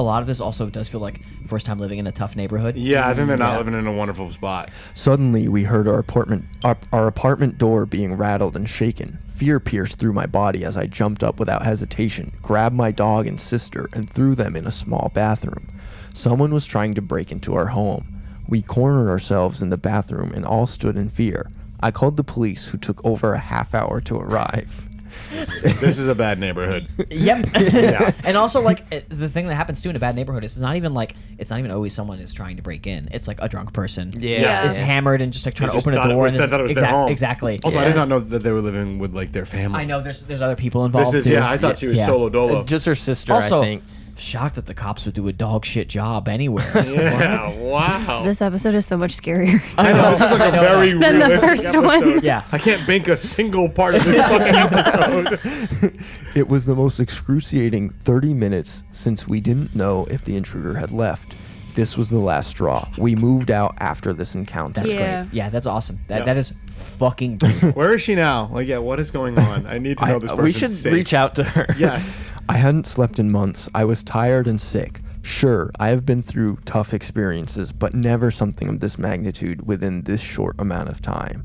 lot of this also does feel like first time living in a tough neighborhood. Yeah, I think they're not living in a wonderful spot. Suddenly, we heard our apartment door being rattled and shaken. Fear pierced through my body as I jumped up without hesitation, grabbed my dog and sister, and threw them in a small bathroom. Someone was trying to break into our home. We cornered ourselves in the bathroom and all stood in fear. I called the police, who took over a half hour to arrive. This is a bad neighborhood. Yep. Yeah. And also, the thing that happens too in a bad neighborhood is it's not even always someone is trying to break in. It's like a drunk person. Yeah. Is hammered and just like trying They to just open a thought it door. was- and they thought it was their home. Exactly. Also, I Yeah. did not know that they were living with like their family. I know there's other people involved This is too. I thought she was Yeah. solo dolo. Just her sister, Also, I think. shocked that the cops would do a dog shit job anywhere. Yeah. Wow. This episode is so much scarier. I know this is like a very Than the realistic first episode. one. Yeah. I can't bink a single part of this fucking episode. It was the most excruciating 30 minutes since we didn't know if the intruder had left. This was the last straw. We moved out after this encounter. That's Yeah. great. Yeah, that's awesome. Yeah. That is fucking brilliant. Where is she now? Like, yeah, what is going on? I need to know this person's We should safe. reach out to her. Yes. I hadn't slept in months. I was tired and sick. Sure, I have been through tough experiences, but never something of this magnitude within this short amount of time.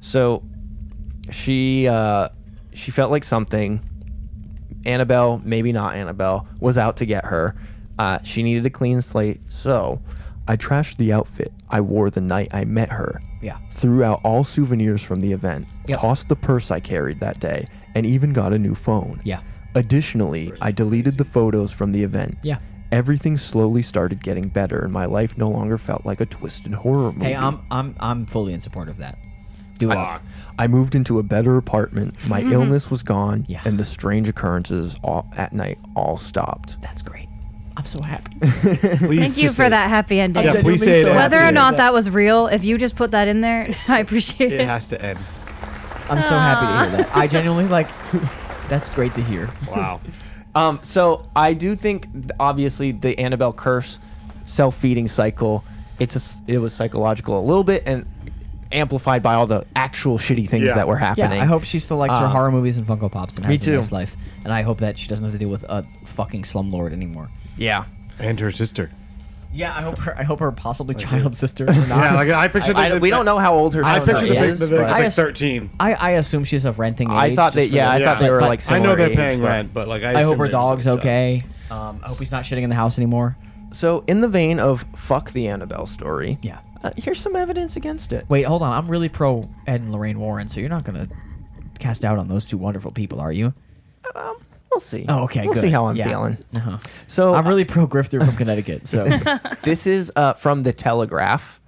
So she felt like something. Annabelle, maybe not Annabelle, was out to get her. She needed a clean slate, so I trashed the outfit I wore the night I met her. Yeah. Threw out all souvenirs from the event, Yep. tossed the purse I carried that day, and even got a new phone. Yeah. Additionally, I deleted the photos from the event. Yeah. Everything slowly started getting better, and my life no longer felt like a twisted horror movie. Hey, I'm fully in support of that. Do it. I moved into a better apartment. My illness was gone, Yeah. and the strange occurrences at night all stopped. That's great. I'm so happy. Please Thank you just for say- that happy ending. Yeah, please say it. Whether or has not to that was real, if you just put that in there, I appreciate end. it. It has to end. I'm so happy to hear that. I genuinely that's great to hear. Wow. So I do think, obviously, the Annabelle curse, self-feeding cycle, it was psychological a little bit and amplified by all the actual shitty things Yeah. that were Yeah, happening. I hope she still likes her horror movies and Funko Pops and me has a too. nice life. And I hope that she doesn't have to deal with a fucking slumlord anymore. Yeah. And her sister. Yeah, I hope her possibly child sister or not. Yeah, like I pictured. We don't know how old her I sister pictured the big. is. The but- it's like I 13. I assume she's of renting age. I thought just that, for yeah, I the- thought they were but like I similar know they're age, paying but- rent, but like I hope assume her they're dog's just okay. I hope he's not shitting in the house anymore. So, in the vein of fuck the Annabelle story, Yeah. here's some evidence against it. Wait, hold on. I'm really pro Ed and Lorraine Warren, so you're not gonna cast doubt on those two wonderful people, are you? We'll see. Oh, okay, We'll good. see how I'm Yeah. feeling. Uh-huh. So, I'm really pro Grifter from Connecticut. So this is from the Telegraph.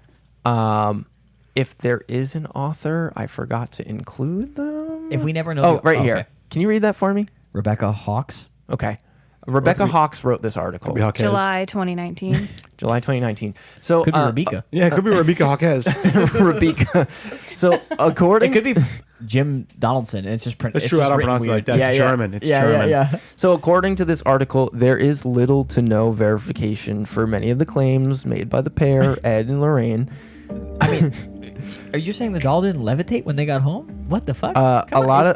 If there is an author, I forgot to include them. if we never know, Oh, the- right here. okay. Can you read that for me? Rebecca Hawks. Okay. Rebecca Hawks wrote this article. Could be Hawkes. July 2019. July 2019. So Could be Rebecca. Yeah, it could be Rebecca Hawkes. Rebecca. So It according could be Jim Donaldson, and it's just That's it's true. just I don't written pronounce it weird. like that. It's German. It's yeah, German. Yeah. So according to this article, there is little to no verification for many of the claims made by the pair, Ed and Lorraine. I mean, are you saying the doll didn't levitate when they got home? What the fuck? A lot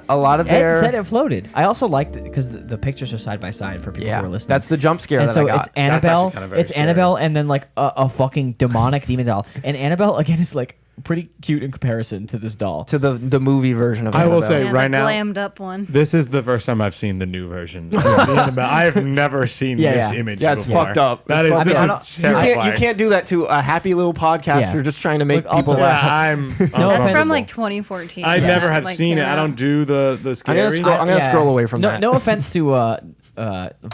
of Ed their said it floated. I also liked it because the pictures are side by side for people who are listening. that's the jump scare And that so I got. it's Annabelle. actually kind of very It's scary. Annabelle, and then like a fucking demonic demon doll. And Annabelle again is like pretty cute in comparison to this doll. to the movie version of I will Annabelle. say Yeah, right the now, glammed up one. this is the first time I've seen the new version. of the Annabelle. I've never seen Yeah, this yeah. image Yeah, it's before. fucked up. That It's is, fucked this up. is you can't terrifying. do that to a happy little podcaster Yeah. just trying to make Look, people also- laugh. Yeah, I'm No That's offense. from like 2014. I never have Like, seen came it. I out. don't do the I'm scary. gonna scroll away from no, that. No offense to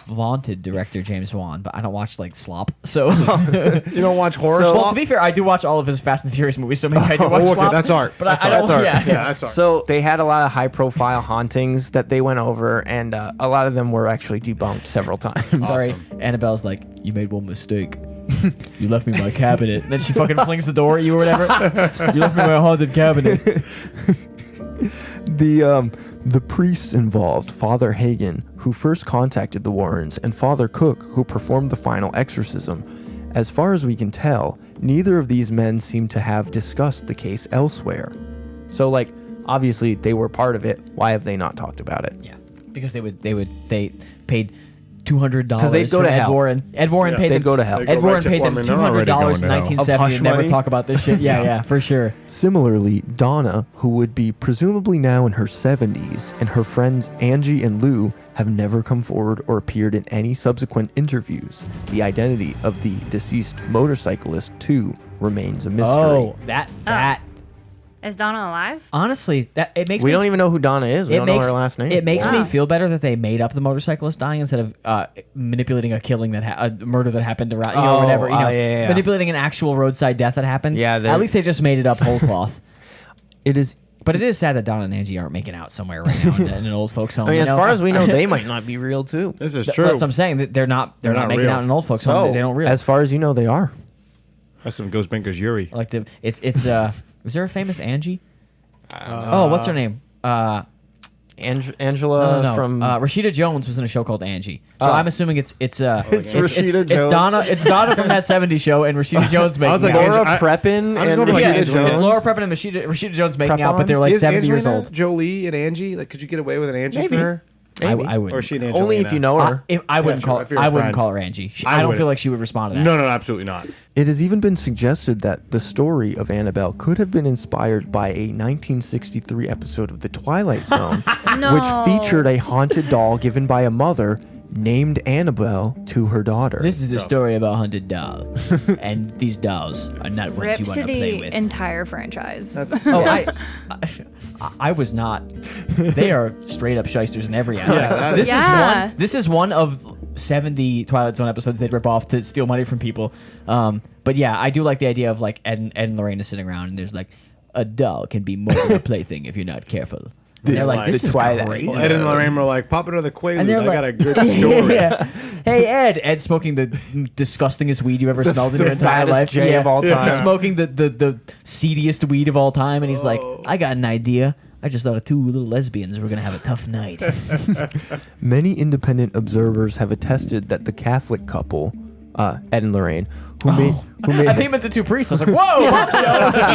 vaunted director James Wan, but I don't watch like slop. So, You don't watch horror So- well, slop? to be fair, I do watch all of his Fast and Furious movies, so maybe I do watch okay, slop. that's art. But That's I don't. art. Yeah, Yeah, that's art. So they had a lot of high-profile hauntings that they went over, and a lot of them were actually debunked several times. Sorry, Annabelle's like, you made one mistake. You left me my cabinet. And then she fucking flings the door at you or whatever. You left me my haunted cabinet. The priests involved, Father Hagen, who first contacted the Warrens, and Father Cook, who performed the final exorcism. As far as we can tell, neither of these men seem to have discussed the case elsewhere. So, like, obviously they were part of it. Why have they not talked about it? Yeah, because they paid $200 'Cause they'd go to Ed hell. Warren. Ed Warren Yeah, paid they'd them. go to hell. They Ed go Warren right to- paid well, I them mean, they're already going $200 in to hell. 1970 Of to never hush money? talk about this shit. Yeah, for sure. Similarly, Donna, who would be presumably now in her 70s, and her friends Angie and Lou have never come forward or appeared in any subsequent interviews. The identity of the deceased motorcyclist, too, remains a mystery. Oh, that. Is Donna alive? Honestly, that it makes We me don't even know who Donna is. We don't know her last name. It makes me Wow. feel better that they made up the motorcyclist dying instead of manipulating a killing a murder that happened around, Oh, whatever. yeah. Manipulating an actual roadside death that happened. Yeah, at least they just made it up whole cloth. It is But it is sad that Donna and Angie aren't making out somewhere right now in an old folks home. I mean, you as know? far as we know, they might not be real too. This is That's true. what I'm saying. That they're not not making real. out in an old folks So, home. They don't real. as far as you know, they are. That's some Ghost Binkers Yuri. Like it's is there a famous Angie? Oh, what's her name? Angela No. from Rashida Jones was in a show called Angie. So Oh. I'm assuming it's Rashida it's Jones. Donna. It's Donna from that '70s show, and Rashida Jones making was like, out. Ange- Laura I- Prepon I was and going for, like, Rashida Angelina. Jones. It's Laura Prepon and Rashida Jones making out, Prepon? but they're like Is 70 years Angelina old. Jolie and Angie? Like, could you get away with an Angie Maybe. for her? Maybe. I wouldn't. Or is she an Angelina? Only if you know her. I wouldn't sure, call. if you're a I wouldn't friend. call her Angie. I I don't wouldn't. feel like she would respond to that. No, absolutely not. It has even been suggested that the story of Annabelle could have been inspired by a 1963 episode of The Twilight Zone, No. which featured a haunted doll given by a mother named Annabelle to her daughter. This is a story about haunted dolls, and these dolls are not Rip ones you to want to play the with. entire franchise. Oh, I was not. They are straight up shysters in every aspect. Yeah, that this is- is one. This is one of 70 Twilight Zone episodes they'd rip off to steal money from people. But yeah, I do like the idea of like Ed and Lorraine is sitting around and there's like a doll can be more than a plaything if you're not careful. And they're like, this is crazy. Ed and Lorraine were like, pop another Quaalude. And they're I like- got a good story. Yeah. Hey Ed, Ed's smoking the disgustingest weed you ever smelled in the your entire fattest life. J of all time. He's smoking the seediest weed of all time, and he's like, I got an idea. I just thought of two little lesbians were gonna have a tough night. Many independent observers have attested that the Catholic couple, Ed and Lorraine, who I think it meant the two priests. I was like, whoa!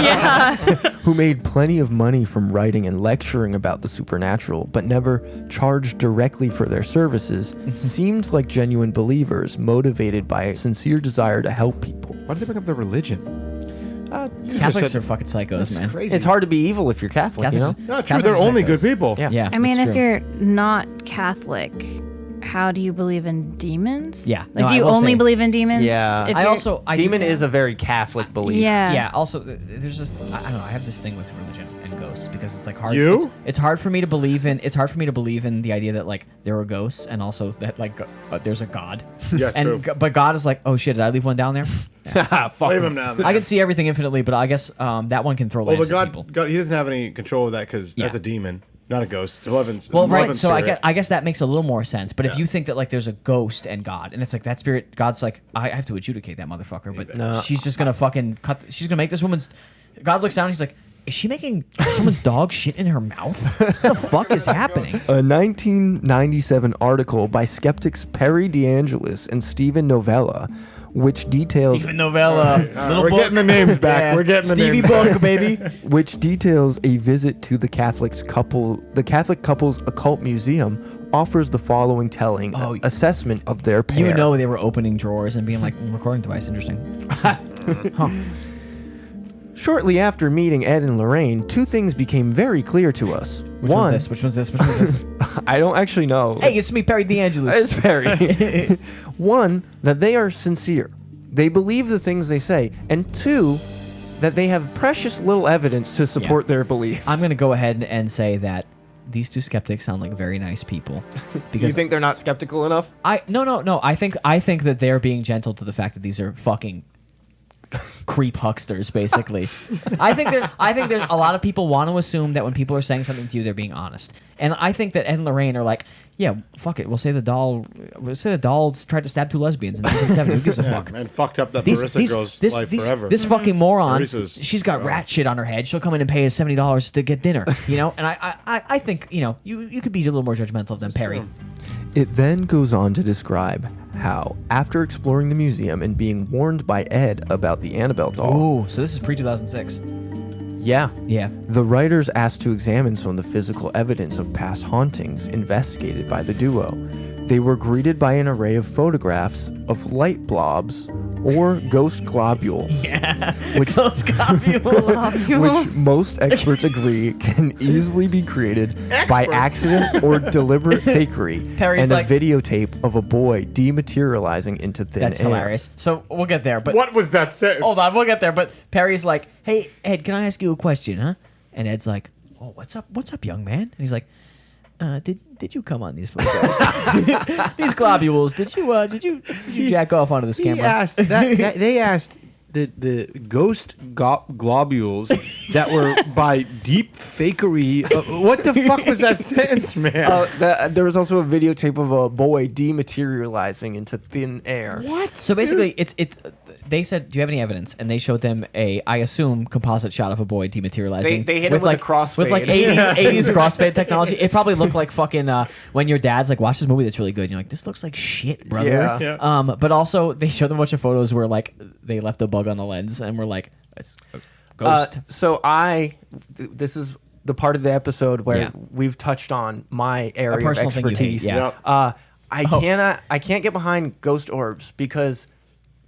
Yeah. who made plenty of money from writing and lecturing about the supernatural, but never charged directly for their services, seemed like genuine believers motivated by a sincere desire to help people. Why did they bring up their religion? Catholics are fucking psychos, man. Crazy. It's hard to be evil if you're Catholic, you know? Catholics- Not true. Catholics They're are only psychos. good people. Yeah. Yeah, I mean, that's if true. you're not Catholic, how do you believe in demons? Yeah. Like, No, do I you will only say- believe in demons? Yeah. If I you're- also I do Demon think- is a very Catholic belief. Yeah. Yeah. Also, there's just I don't know. I have this thing with religion and ghosts because it's like hard. You? It's hard for me to believe in. It's hard for me to believe in the idea that like there are ghosts and also that like there's a God. Yeah, and true. but God is like, oh shit, did I leave one down there? Fuck Leave him. him down there. I can see everything infinitely, but I guess that one can throw Well, lamps but at people. God, he doesn't have any control of that because that's Yeah. a demon, not a ghost. It's Eleven's. Well, right. Eleven's So spirit. I guess that makes a little more sense. But if Yeah. you think that like there's a ghost and God, and it's like that spirit, God's like, I have to adjudicate that motherfucker. But No. she's just gonna fucking cut. She's gonna make this woman's. God looks down. He's like, Is she making someone's dog shit in her mouth? What the fuck is happening? A 1997 article by skeptics Perry DeAngelis and Stephen Novella, which details Novella. We're getting the names back. Yeah. We're getting the Stevie names Bunk, baby. which details a visit to the Catholic couple's occult museum, offers the following telling assessment of their pair. You know they were opening drawers and being like, recording device, interesting. Huh. Shortly after meeting Ed and Lorraine, two things became very clear to us. Which one's this? Which one's this? Which one's this? I don't actually know. Hey, it's me, Perry DeAngelis. It's Perry. One, that they are sincere. They believe the things they say. And two, that they have precious little evidence to support their beliefs. I'm going to go ahead and say that these two skeptics sound like very nice people. Because You think they're not skeptical enough? No. I think that they're being gentle to the fact that these are fucking creep hucksters, basically. I think there's a lot of people want to assume that when people are saying something to you, they're being honest. And I think that Ed and Lorraine are like, yeah, fuck it. We'll say the doll tried to stab two lesbians in 1970. Who gives a fuck? And fucked up that Marisa girl's life forever. This fucking moron, Marisa's she's got rat shit on her head. She'll come in and pay us $70 to get dinner, you know? And I think, you could be a little more judgmental than Perry. It then goes on to describe how, after exploring the museum and being warned by Ed about the Annabelle doll, Oh, so this is pre-2006. yeah, Yeah. the writers asked to examine some of the physical evidence of past hauntings investigated by the duo. They were greeted by an array of photographs of light blobs or ghost globules, which Those globules. which most experts agree can easily be created by accident or deliberate fakery, Perry's and like- a videotape of a boy dematerializing into thin That's air. hilarious. So we'll get there, but What was that sentence? hold on, we'll get there. But Perry's like, "Hey, Ed, can I ask you a question, huh?" And Ed's like, "Oh, what's up? What's up, young man?" And he's like, "Did you come on these photos? These globules? Did you jack off onto this He camera?" asked that they asked the ghost globules that were by deep fakery. What the fuck was that sentence, man? There was also a videotape of a boy dematerializing into thin air. What? So basically, they said, "Do you have any evidence?" And they showed them I assume, composite shot of a boy dematerializing. They hit him with a crossfade. With like 80s crossfade technology. It probably looked like fucking when your dad's like, "Watch this movie that's really good." And you're like, "This looks like shit, brother." Yeah. But also they showed them a bunch of photos where like they left a bug on the lens and we're like, "It's a ghost." This is the part of the episode where we've touched on my area of personal thing you hate, expertise. yeah. I can't get behind ghost orbs because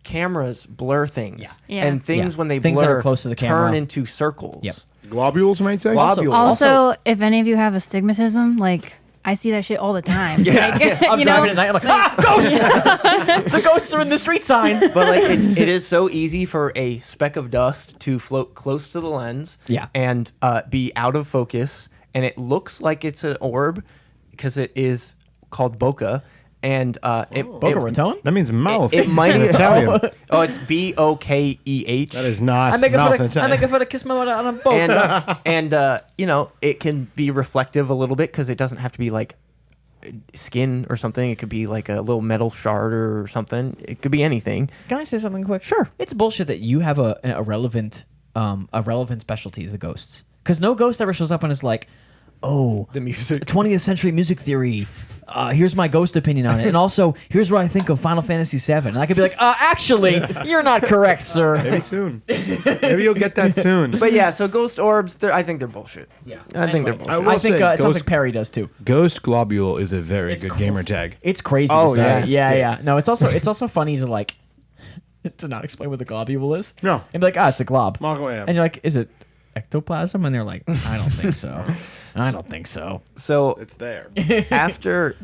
cameras blur things. Yeah. And things Yeah. when they Things that blur are close to the turn camera. into circles. Yep. Globules, you might say. Globules. Also, if any of you have astigmatism, like I see that shit all the time. Yeah. Like, I'm you driving know, at night. I'm like, ghosts! The ghosts are in the street signs. But like it is so easy for a speck of dust to float close to the lens and be out of focus, and it looks like it's an orb because it is called bokeh, and Boca Raton? That means mouth. it might in be Italian. Oh, it's Bokeh. That is not I make mouth in a Italian. foot to kiss my mother on a boat. and it can be reflective a little bit because it doesn't have to be like skin or something. It could be like a little metal shard or something. It could be anything. Can I say something quick? Sure. It's bullshit that you have a relevant specialty as the ghosts. Because no ghost ever shows up and is like, "Oh, The music. 20th century music theory. Here's my ghost opinion on it. And also, here's what I think of Final Fantasy VII." And I could be like, actually, you're not correct, sir. Maybe soon. Maybe you'll get that soon. But yeah, so ghost orbs, I think they're bullshit. Yeah. I think they're Anyway, bullshit. will I think say it sounds ghost- like Perry does too. Ghost globule is a very It's good cool. gamer tag. It's crazy. Oh, to say. yeah. Yeah. No, it's also funny to like to not explain what the globule is. No. And be like, it's a glob. Yeah. And you're like, is it ectoplasm? And they're like, I don't think so. I don't think so. So It's there. after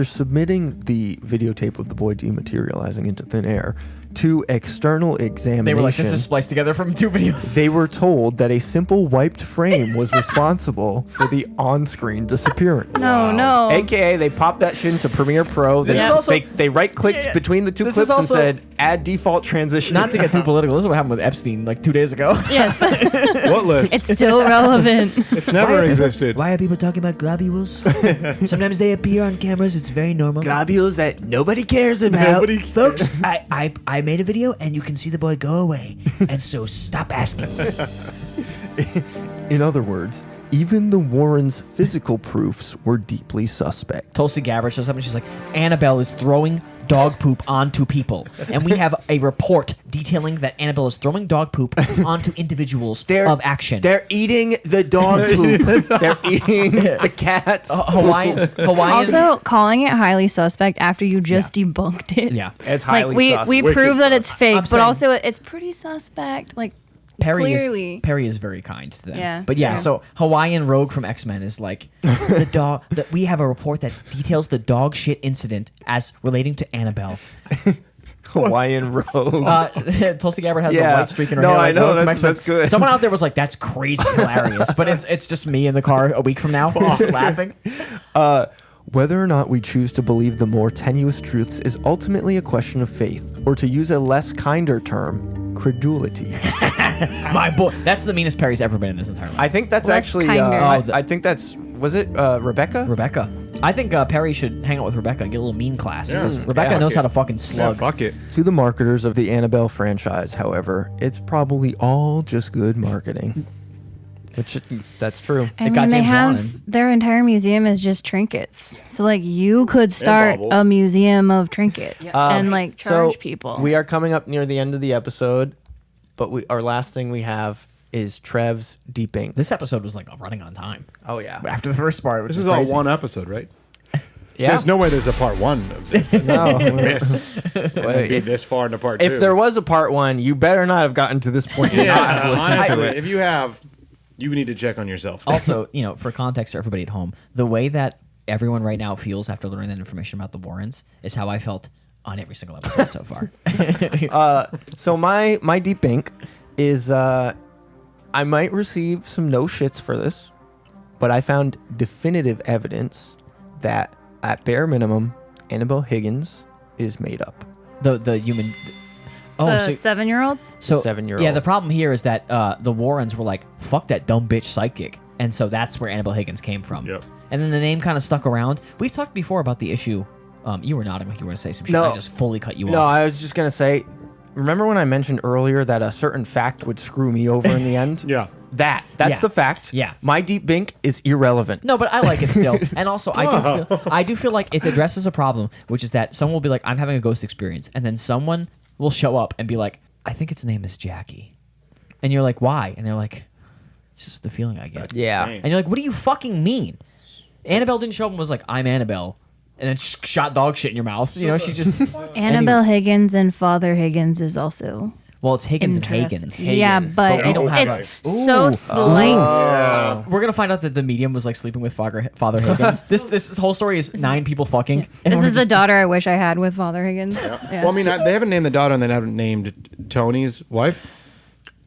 submitting the videotape of the boy dematerializing into thin air to external examination, They were like, this is spliced together from two videos. they were told that a simple wiped frame was responsible for the on-screen disappearance. no. AKA, they popped that shit into Premiere Pro. They, This is also- they right-clicked Yeah. between the two This is clips and also- said, add default transition. Not to get too political, this is what happened with Epstein like 2 days ago. Yes, What list? it's still relevant. It's never existed. Why are people talking about globules? Sometimes they appear on cameras. It's very normal. globules that nobody cares about. Nobody cares. Folks, I made a video and you can see the boy go away. And so stop asking. In other words, even the Warrens' physical proofs were deeply suspect. Tulsi Gabbard shows up and she's like, Annabelle is throwing dog poop onto people. And we have a report detailing that Annabelle is throwing dog poop onto individuals of action. They're eating the dog poop. They're eating the cats. Hawaiian. Also, calling it highly suspect after you just debunked it. Yeah. It's Like highly we sus. prove that it's fake, I'm but saying- also it's pretty suspect. Like clearly. Perry is very kind to them. Yeah, But yeah, true. so Hawaiian Rogue from X-Men is like the dog. We have a report that details the dog shit incident as relating to Annabelle. Hawaiian Rogue. Tulsi Gabbard has Yeah. a white streak in her No, hair. I like know, Rogue from that's X-Men. good. Someone out there was like, "That's crazy, hilarious," but it's just me in the car a week from now laughing. Whether or not we choose to believe the more tenuous truths is ultimately a question of faith, or to use a less kinder term, credulity. My boy, that's the meanest Perry's ever been in this entire life. I think that's Less actually. kinder. I think that's. Was it Rebecca? Rebecca. I think Perry should hang out with Rebecca and get a little mean class. Yeah. Because Rebecca Yeah. knows Fuck how it. to fucking Yeah, slug. fuck it. To the marketers of the Annabelle franchise, however, it's probably all just good marketing. That's true. I got mean, they James Wan have in. their entire museum is just trinkets. So like you could start baubles. a museum of trinkets and like charge So people. we are coming up near the end of the episode, but our last thing we have is Trev's Debunk. This episode was like running on time. Oh yeah. After the first part, which This is is all crazy. one episode, right? Yeah. There's no way there's a part one of this. That's No. miss. Wait, Be this far into part two. if there was a part one, you better not have gotten to this point and not have listened honestly, to it. if you have, you need to check on yourself. Also, for context for everybody at home, the way that everyone right now feels after learning that information about the Warrens is how I felt on every single episode so far. So my Debunk is I might receive some no shits for this, but I found definitive evidence that at bare minimum, Annabelle Higgins is made up. the human. Oh, the 7-year-old. so 7-year-old. Yeah, the problem here is that the Warrens were like, "Fuck that dumb bitch psychic," and so that's where Annabelle Higgins came from. Yep. And then the name kind of stuck around. We've talked before about the issue. You were nodding like you were going to say some shit. No. I just fully cut you No, off. I was just gonna say, remember when I mentioned earlier that a certain fact would screw me over in the end? Yeah. That's Yeah. the fact. Yeah. My Debunk is irrelevant. No, but I like it still. And also, I do feel like it addresses a problem, which is that someone will be like, "I'm having a ghost experience," and then someone will show up and be like, "I think its name is Jackie," and you're like, "Why?" And they're like, "It's just the feeling I get." Yeah. Dang. And you're like, "What do you fucking mean?" Annabelle didn't show up and was like, "I'm Annabelle," and then shot dog shit in your mouth. She just Annabelle Higgins and Father Higgins is also well, it's Higgins and interesting. Higgins. Yeah, but But we don't have it's a- so Ooh. slight. We're gonna find out that the medium was like sleeping with Father Higgins. this whole story is 9 people fucking. and This we're is the just- daughter I wish I had with Father Higgins. Yeah. Well, I mean, they haven't named the daughter and they haven't named Tony's wife.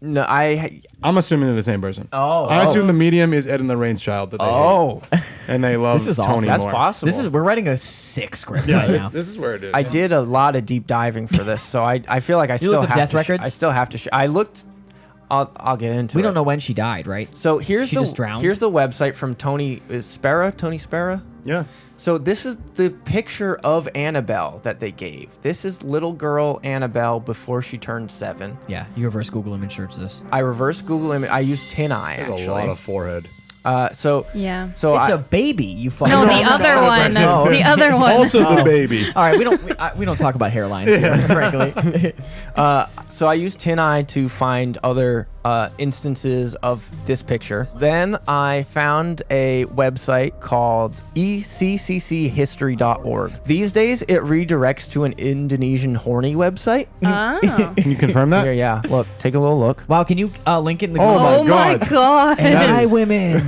No, I'm assuming they're the same person. Oh. I assume the medium is Ed and Lorraine's child that they hate. And they love This is awesome. Tony That's more. possible. We're writing a sick script Yeah, right now. this is where it is. I did a lot of deep diving for this, so I feel like I still looked up have death to. records? I still have to. I looked. I'll get into it. We don't know when she died, right? So here's She the just drowned? here's the website from Tony Spera. Tony Spera. Yeah. So this is the picture of Annabelle that they gave. This is little girl Annabelle before she turned 7. Yeah, you reverse Google image search this. I reverse Google image. I used Tin Eye There's actually. a lot of forehead. So Yeah. so It's I, a baby. You fucking. No, the other one. no. The other one. Also the baby. All right, we don't talk about hairlines here, frankly. So I used Tin Eye to find other instances of this picture. Then I found a website called eccchistory.org. These days, it redirects to an Indonesian horny website. Oh. Can you confirm that? Here, yeah. Look, take a little look. Wow, can you link it in the Oh Google? my Oh my God. god. That Hi, is- women.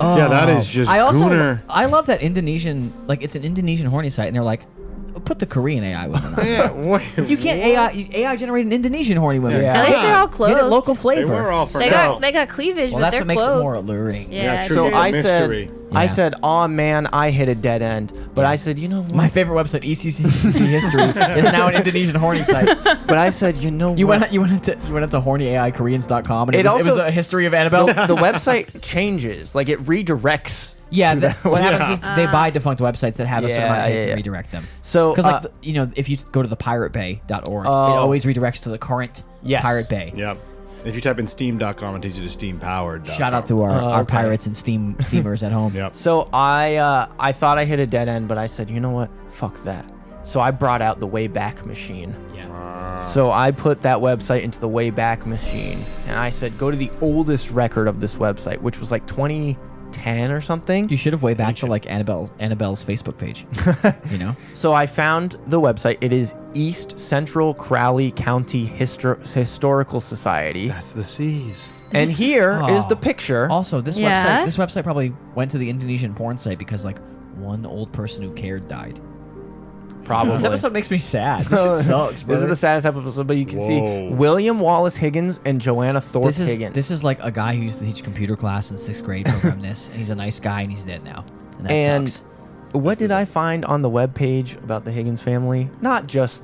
Yeah, that is just I also gooner. I love that Indonesian, like it's an Indonesian horny site, and they're like, put the Korean AI women on. Yeah, wait, You can't AI generate an Indonesian horny women. Yeah. At least they're all Get clothed. it local They flavor. were all for They sale. got cleavage, well, but that's they're what makes clothed. it more alluring. Yeah, true. So Yeah, I mystery. Yeah. said, oh man, I hit a dead end. But I said, you know what? My favorite website, ECCC History, is now an Indonesian horny site. But I said, you know You what? went into hornyAIKoreans.com, and It it also- was a history of Annabelle. the website changes. Like it redirects. Yeah, to the, that what website. happens is they buy defunct websites that have a certain amount of hits Yeah, and yeah. redirect them. So Because if you go to the piratebay.org, it Oh. always redirects to the current Yes. Pirate Bay. Yep. If you type in steam.com, it takes you to steam-powered. Shout out to our okay. pirates and steamers at home. Yep. So I thought I hit a dead end, but I said, you know what? Fuck that. So I brought out the Wayback Machine. Yeah. So I put that website into the Wayback Machine, and I said, go to the oldest record of this website, which was like 2010 or something. You should have way back to like Annabelle's Facebook page. You know? So I found the website. It is East Central Crowley County Historical Society. That's the C's. And here is Oh. the picture. Also, this Yeah? website probably went to the Indonesian porn site because like one old person who cared died. Probably. This episode makes me sad. This shit sucks, bro. This is the saddest episode, but you can see Whoa. William Wallace Higgins and Joanna Thorpe Higgins. This is like a guy who used to teach computer class in 6th grade program this, and he's a nice guy and he's dead now. And that And sucks. what did I find on the webpage about the Higgins family? Not just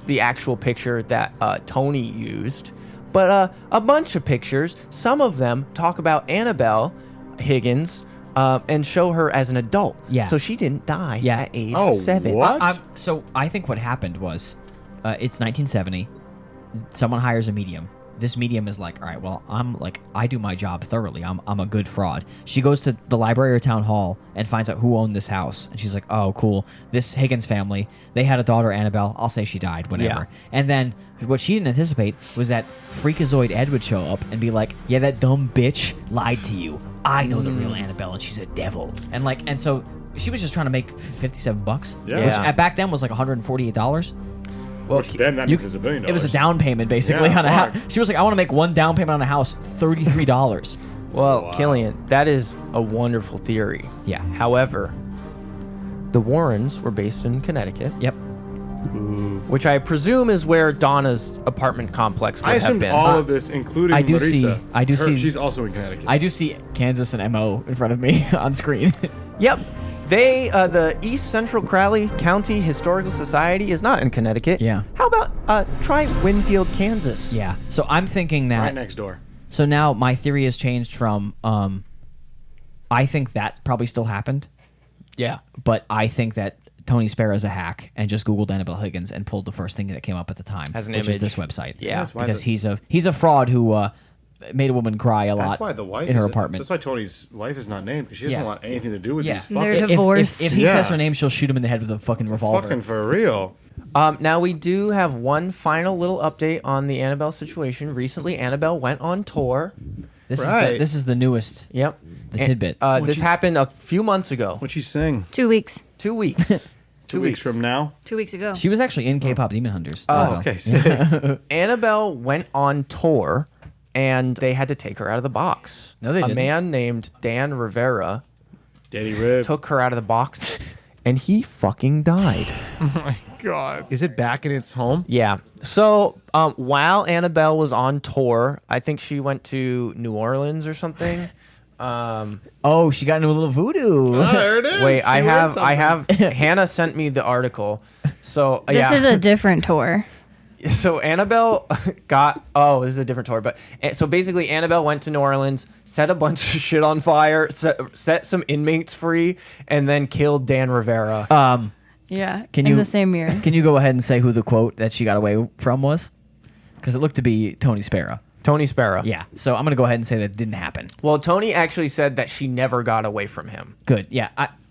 the actual picture that Tony used, but a bunch of pictures. Some of them talk about Annabelle Higgins and show her as an adult. Yeah. So she didn't die Yeah. at age Oh, 7. what? So I think what happened was, it's 1970. Someone hires a medium. This medium is like, all right, well, I do my job thoroughly. I'm a good fraud. She goes to the library or town hall and finds out who owned this house. And she's like, oh, cool. This Higgins family, they had a daughter, Annabelle. I'll say she died, whatever. Yeah. And then what she didn't anticipate was that Freakazoid Ed would show up and be like, yeah, that dumb bitch lied to you. I know the real Annabelle, and she's a devil. And so she was just trying to make $57, Yeah. which Yeah. back then was like $148. Well, Which then that means it's $1 billion. It was a down payment basically Yeah, on a house. fuck. She was like, I want to make one down payment on a house, $33. well, Wow. Killian, that is a wonderful theory. Yeah. However, the Warrens were based in Connecticut, Yep. which I presume is where Donna's apartment complex would I have assumed been. all of this, including I do Marisa. see- She's also in Connecticut. I do see Kansas and MO in front of me on screen. Yep. They, the East Central Crowley County Historical Society is not in Connecticut. Yeah. How about try Winfield, Kansas? Yeah. So I'm thinking that. right next door. So now my theory has changed from I think that probably still happened, Yeah. but I think that Tony Sparrow's a hack and just Googled Annabelle Higgins and pulled the first thing that came up at the time, As an which image. is this website. Yeah. That's why because the- he's a fraud who made a woman cry a lot That's why the wife in her is- apartment. That's why Tony's wife is not named, because she doesn't Yeah. want anything to do with Yeah. these They're fuckers. divorced. If he Yeah. says her name, she'll shoot him in the head with a fucking revolver. Fucking for real. Now we do have one final little update on the Annabelle situation. Recently, Annabelle went on tour. Right. This is the newest. Yep. The And, tidbit. This happened a few months ago. What'd she sing? 2 weeks. 2 weeks. 2 weeks from now? 2 weeks ago. She was actually in K-pop Demon Hunters. Oh, Okay. sick. Annabelle went on tour, and they had to take her out of the box. No, they A didn't. man named Dan Rivera Daddy Rib. took her out of the box, and he fucking died. Oh my god. Is it back in its home? Yeah. So while Annabelle was on tour, I think she went to New Orleans or something. Oh, she got into a little voodoo. There it is. Wait, She I went have something. Hannah sent me the article. So This yeah. is a different tour. So Annabelle this is a different tour, but so basically Annabelle went to New Orleans, set a bunch of shit on fire, set some inmates free, and then killed Dan Rivera. Yeah. Can in you- the same year. Can you go ahead and say who the quote that she got away from was? Because it looked to be Tony Sparrow. Tony Sparrow. Yeah. So I'm gonna go ahead and say that didn't happen. Well, Tony actually said that she never got away from him. Good. Yeah.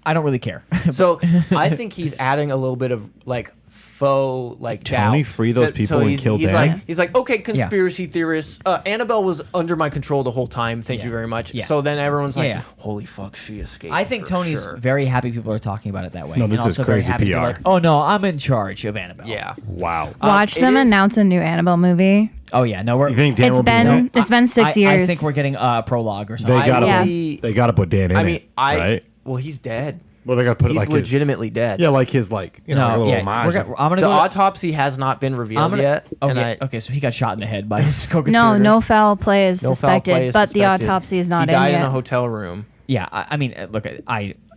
I don't really care. So I think he's adding a little bit of like faux like Tony doubt. free those people and kill he's Dan? Like he's like, okay, conspiracy theorists. Annabelle was under my control the whole time. Thank you Yeah. very much. Yeah. So then everyone's like, Yeah. holy fuck, she escaped. I think for Tony's sure. very happy people are talking about it that way. No, and this is also very crazy happy they're PR. Like, oh no, I'm in charge of Annabelle. Yeah. Wow. Watch it them is- announce a new Annabelle movie. Oh yeah. No, we're. You think Dan It's will be in been it? it's been 6 years. I think we're getting a prologue or something. They gotta, Yeah. they gotta put Dan in I mean, it, right? well, he's dead. Well, they gotta put it He's like legitimately dead. yeah, like his like you know like a little homage. I'm gonna The go. autopsy has not been revealed yet. Okay. and Okay. So he got shot in the head by his co no foul play is no foul suspected, play is but suspected. the autopsy is not He died in in yet. a hotel room. Yeah. I mean, look.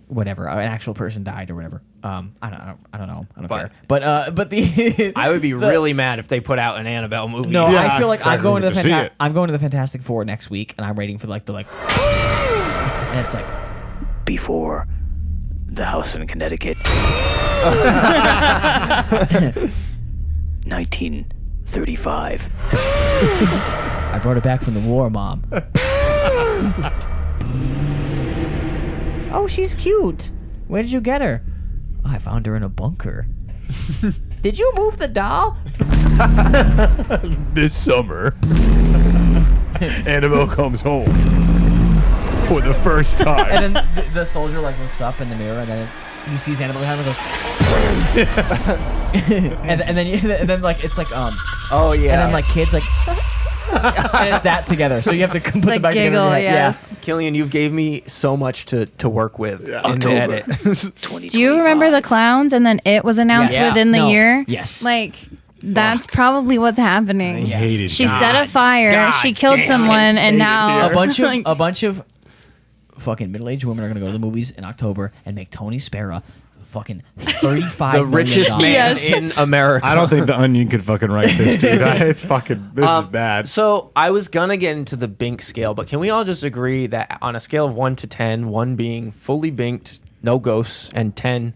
Whatever. An actual person died or whatever. I don't know. I don't care. But the. I would be really mad if they put out an Annabelle movie. No, Yeah, I feel like I'm exactly. going to the See it. I'm going to the Fantastic Four next week, and I'm waiting for and it's like before the house in Connecticut, 1935. I brought it back from the war, Mom. Oh, she's cute. Where did you get her? Oh, I found her in a bunker. Did you move the doll? This summer, Annabelle comes home for the first time. And then the soldier like looks up in the mirror, and then he sees Annabelle behind him and goes, and then like it's like Oh yeah. and then like kids like, and it's that together. So you have to put Like them back giggle, together. yes. Killian, you've gave me so much to work with in the edit. Do you remember the clowns and then it was announced Yes. within the No. year? Yes. Like, that's probably what's happening. I hated She God. set a fire, God she killed damn someone, it. and now a bunch of fucking middle-aged women are gonna go to the movies in October and make Tony Spera fucking $35 The million. richest man Yes. in America. I don't think the Onion could fucking write this, dude. It's fucking. This is bad. So I was gonna get into the Bink scale, but can we all just agree that on a scale of 1 to 10, 1 being fully binked, no ghosts, and 10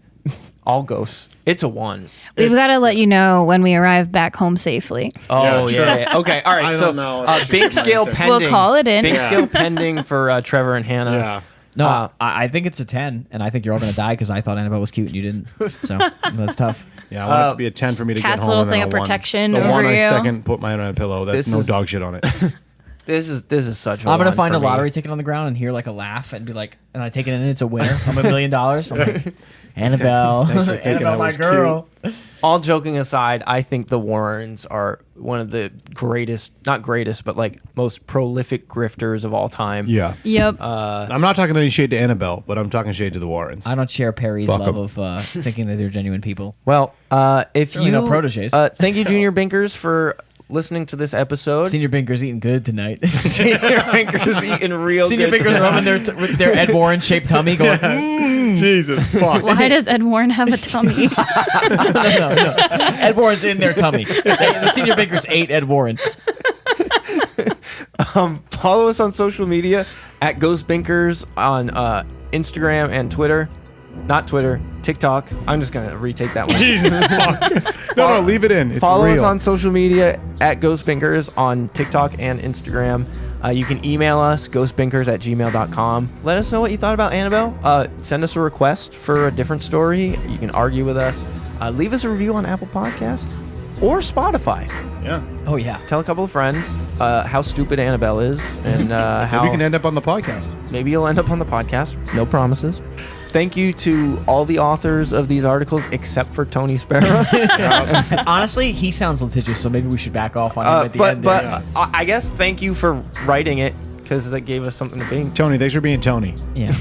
all ghosts, it's a 1. we've got to let you know when we arrive back home safely. Oh Yeah, yeah. Okay. All right. I So don't know. Bink scale pending. We'll call it in. Bink Yeah. scale pending for Trevor and Hannah. Yeah. No, I think it's a 10, and I think you're all gonna die because I thought Annabelle was cute and you didn't. So that's tough. Yeah, I want it to be a 10 for me to get Cast home. a little and then thing a of 1. protection The over 1 I you. second put my hand on a pillow. That's This no is- dog shit on it. This is such. I'm gonna 1 find for a me. lottery ticket on the ground and hear like a laugh and be like, and I take it and it's a winner. I'm $1 million. I'm like, Annabelle, Thanks for thinking Annabelle, that my was girl. All joking aside, I think the Warrens are one of the greatest, not greatest, but like most prolific grifters of all time. Yeah. Yep. I'm not talking any shade to Annabelle, but I'm talking shade to the Warrens. I don't share Perry's Fuck love 'em. of thinking that they're genuine people. Well, if Certainly you no proteges. thank you, Junior Binkers, for listening to this episode. Senior Binker's eating good tonight. Senior Binkers eating real Senior good. Binker's rubbing with their Ed Warren shaped tummy, going, Jesus fuck. Why does Ed Warren have a tummy? no. Ed Warren's in their tummy. The Senior Binkers ate Ed Warren. Follow us on social media at Ghost Binkers on Instagram and Twitter. Not Twitter, TikTok. I'm just gonna retake that one. Jesus fuck. No, leave it in. It's Follow real. us on social media at Ghost Binkers on TikTok and Instagram. You can email us, ghostbinkers@gmail.com. Let us know what you thought about Annabelle. Send us a request for a different story. You can argue with us. Leave us a review on Apple Podcasts or Spotify. Yeah. Oh, yeah. Tell a couple of friends how stupid Annabelle is and how Maybe you can end up on the podcast. maybe you'll end up on the podcast. No promises. Thank you to all the authors of these articles except for Tony Spera. Honestly, he sounds litigious, so maybe we should back off on him at the end. but I guess thank you for writing it because that gave us something to bink. Tony, thanks for being Tony. Yeah.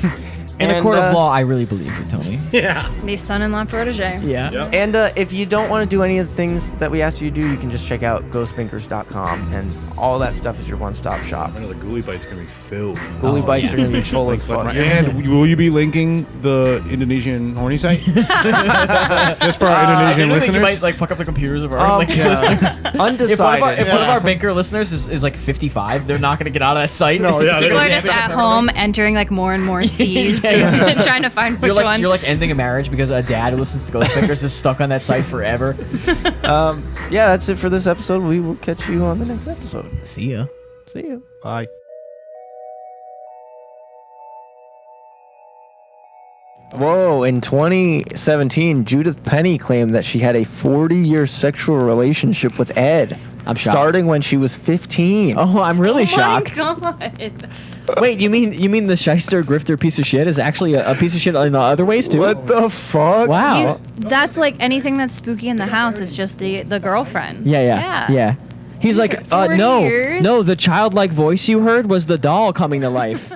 In a And, court of law, I really believe you, Tony. Yeah. The son-in-law protege. Yeah. Yep. And if you don't want to do any of the things that we asked you to do, you can just check out ghostbinkers.com, and all that stuff is your one-stop shop. I know the Ghouly Bites going to be filled. Ghouly Bites yeah. are going to be full as fuck. And will you be linking the Indonesian horny site? Just for our Indonesian You listeners? might like fuck up the computers of our Yeah. listeners. Undecided. If one of our Binker listeners is like 55, they're not going to get out of that site. No, yeah, People they're are just at home entering like more and more C's, trying to find which You're one. like ending a marriage because a dad who listens to Ghost Fingers is stuck on that site forever. Yeah, that's it for this episode. We will catch you on the next episode. See ya. See you. Bye. Whoa, in 2017, Judith Penny claimed that she had a 40-year sexual relationship with Ed. I'm shocked. Starting when she was 15. Oh, I'm really shocked. Oh my God. Wait, you mean the shyster grifter piece of shit is actually a piece of shit in the other ways too? What the fuck? Wow. That's like anything that's spooky in the house is just the girlfriend. Yeah. He's like, 40 no, years? no, the childlike voice you heard was the doll coming to life.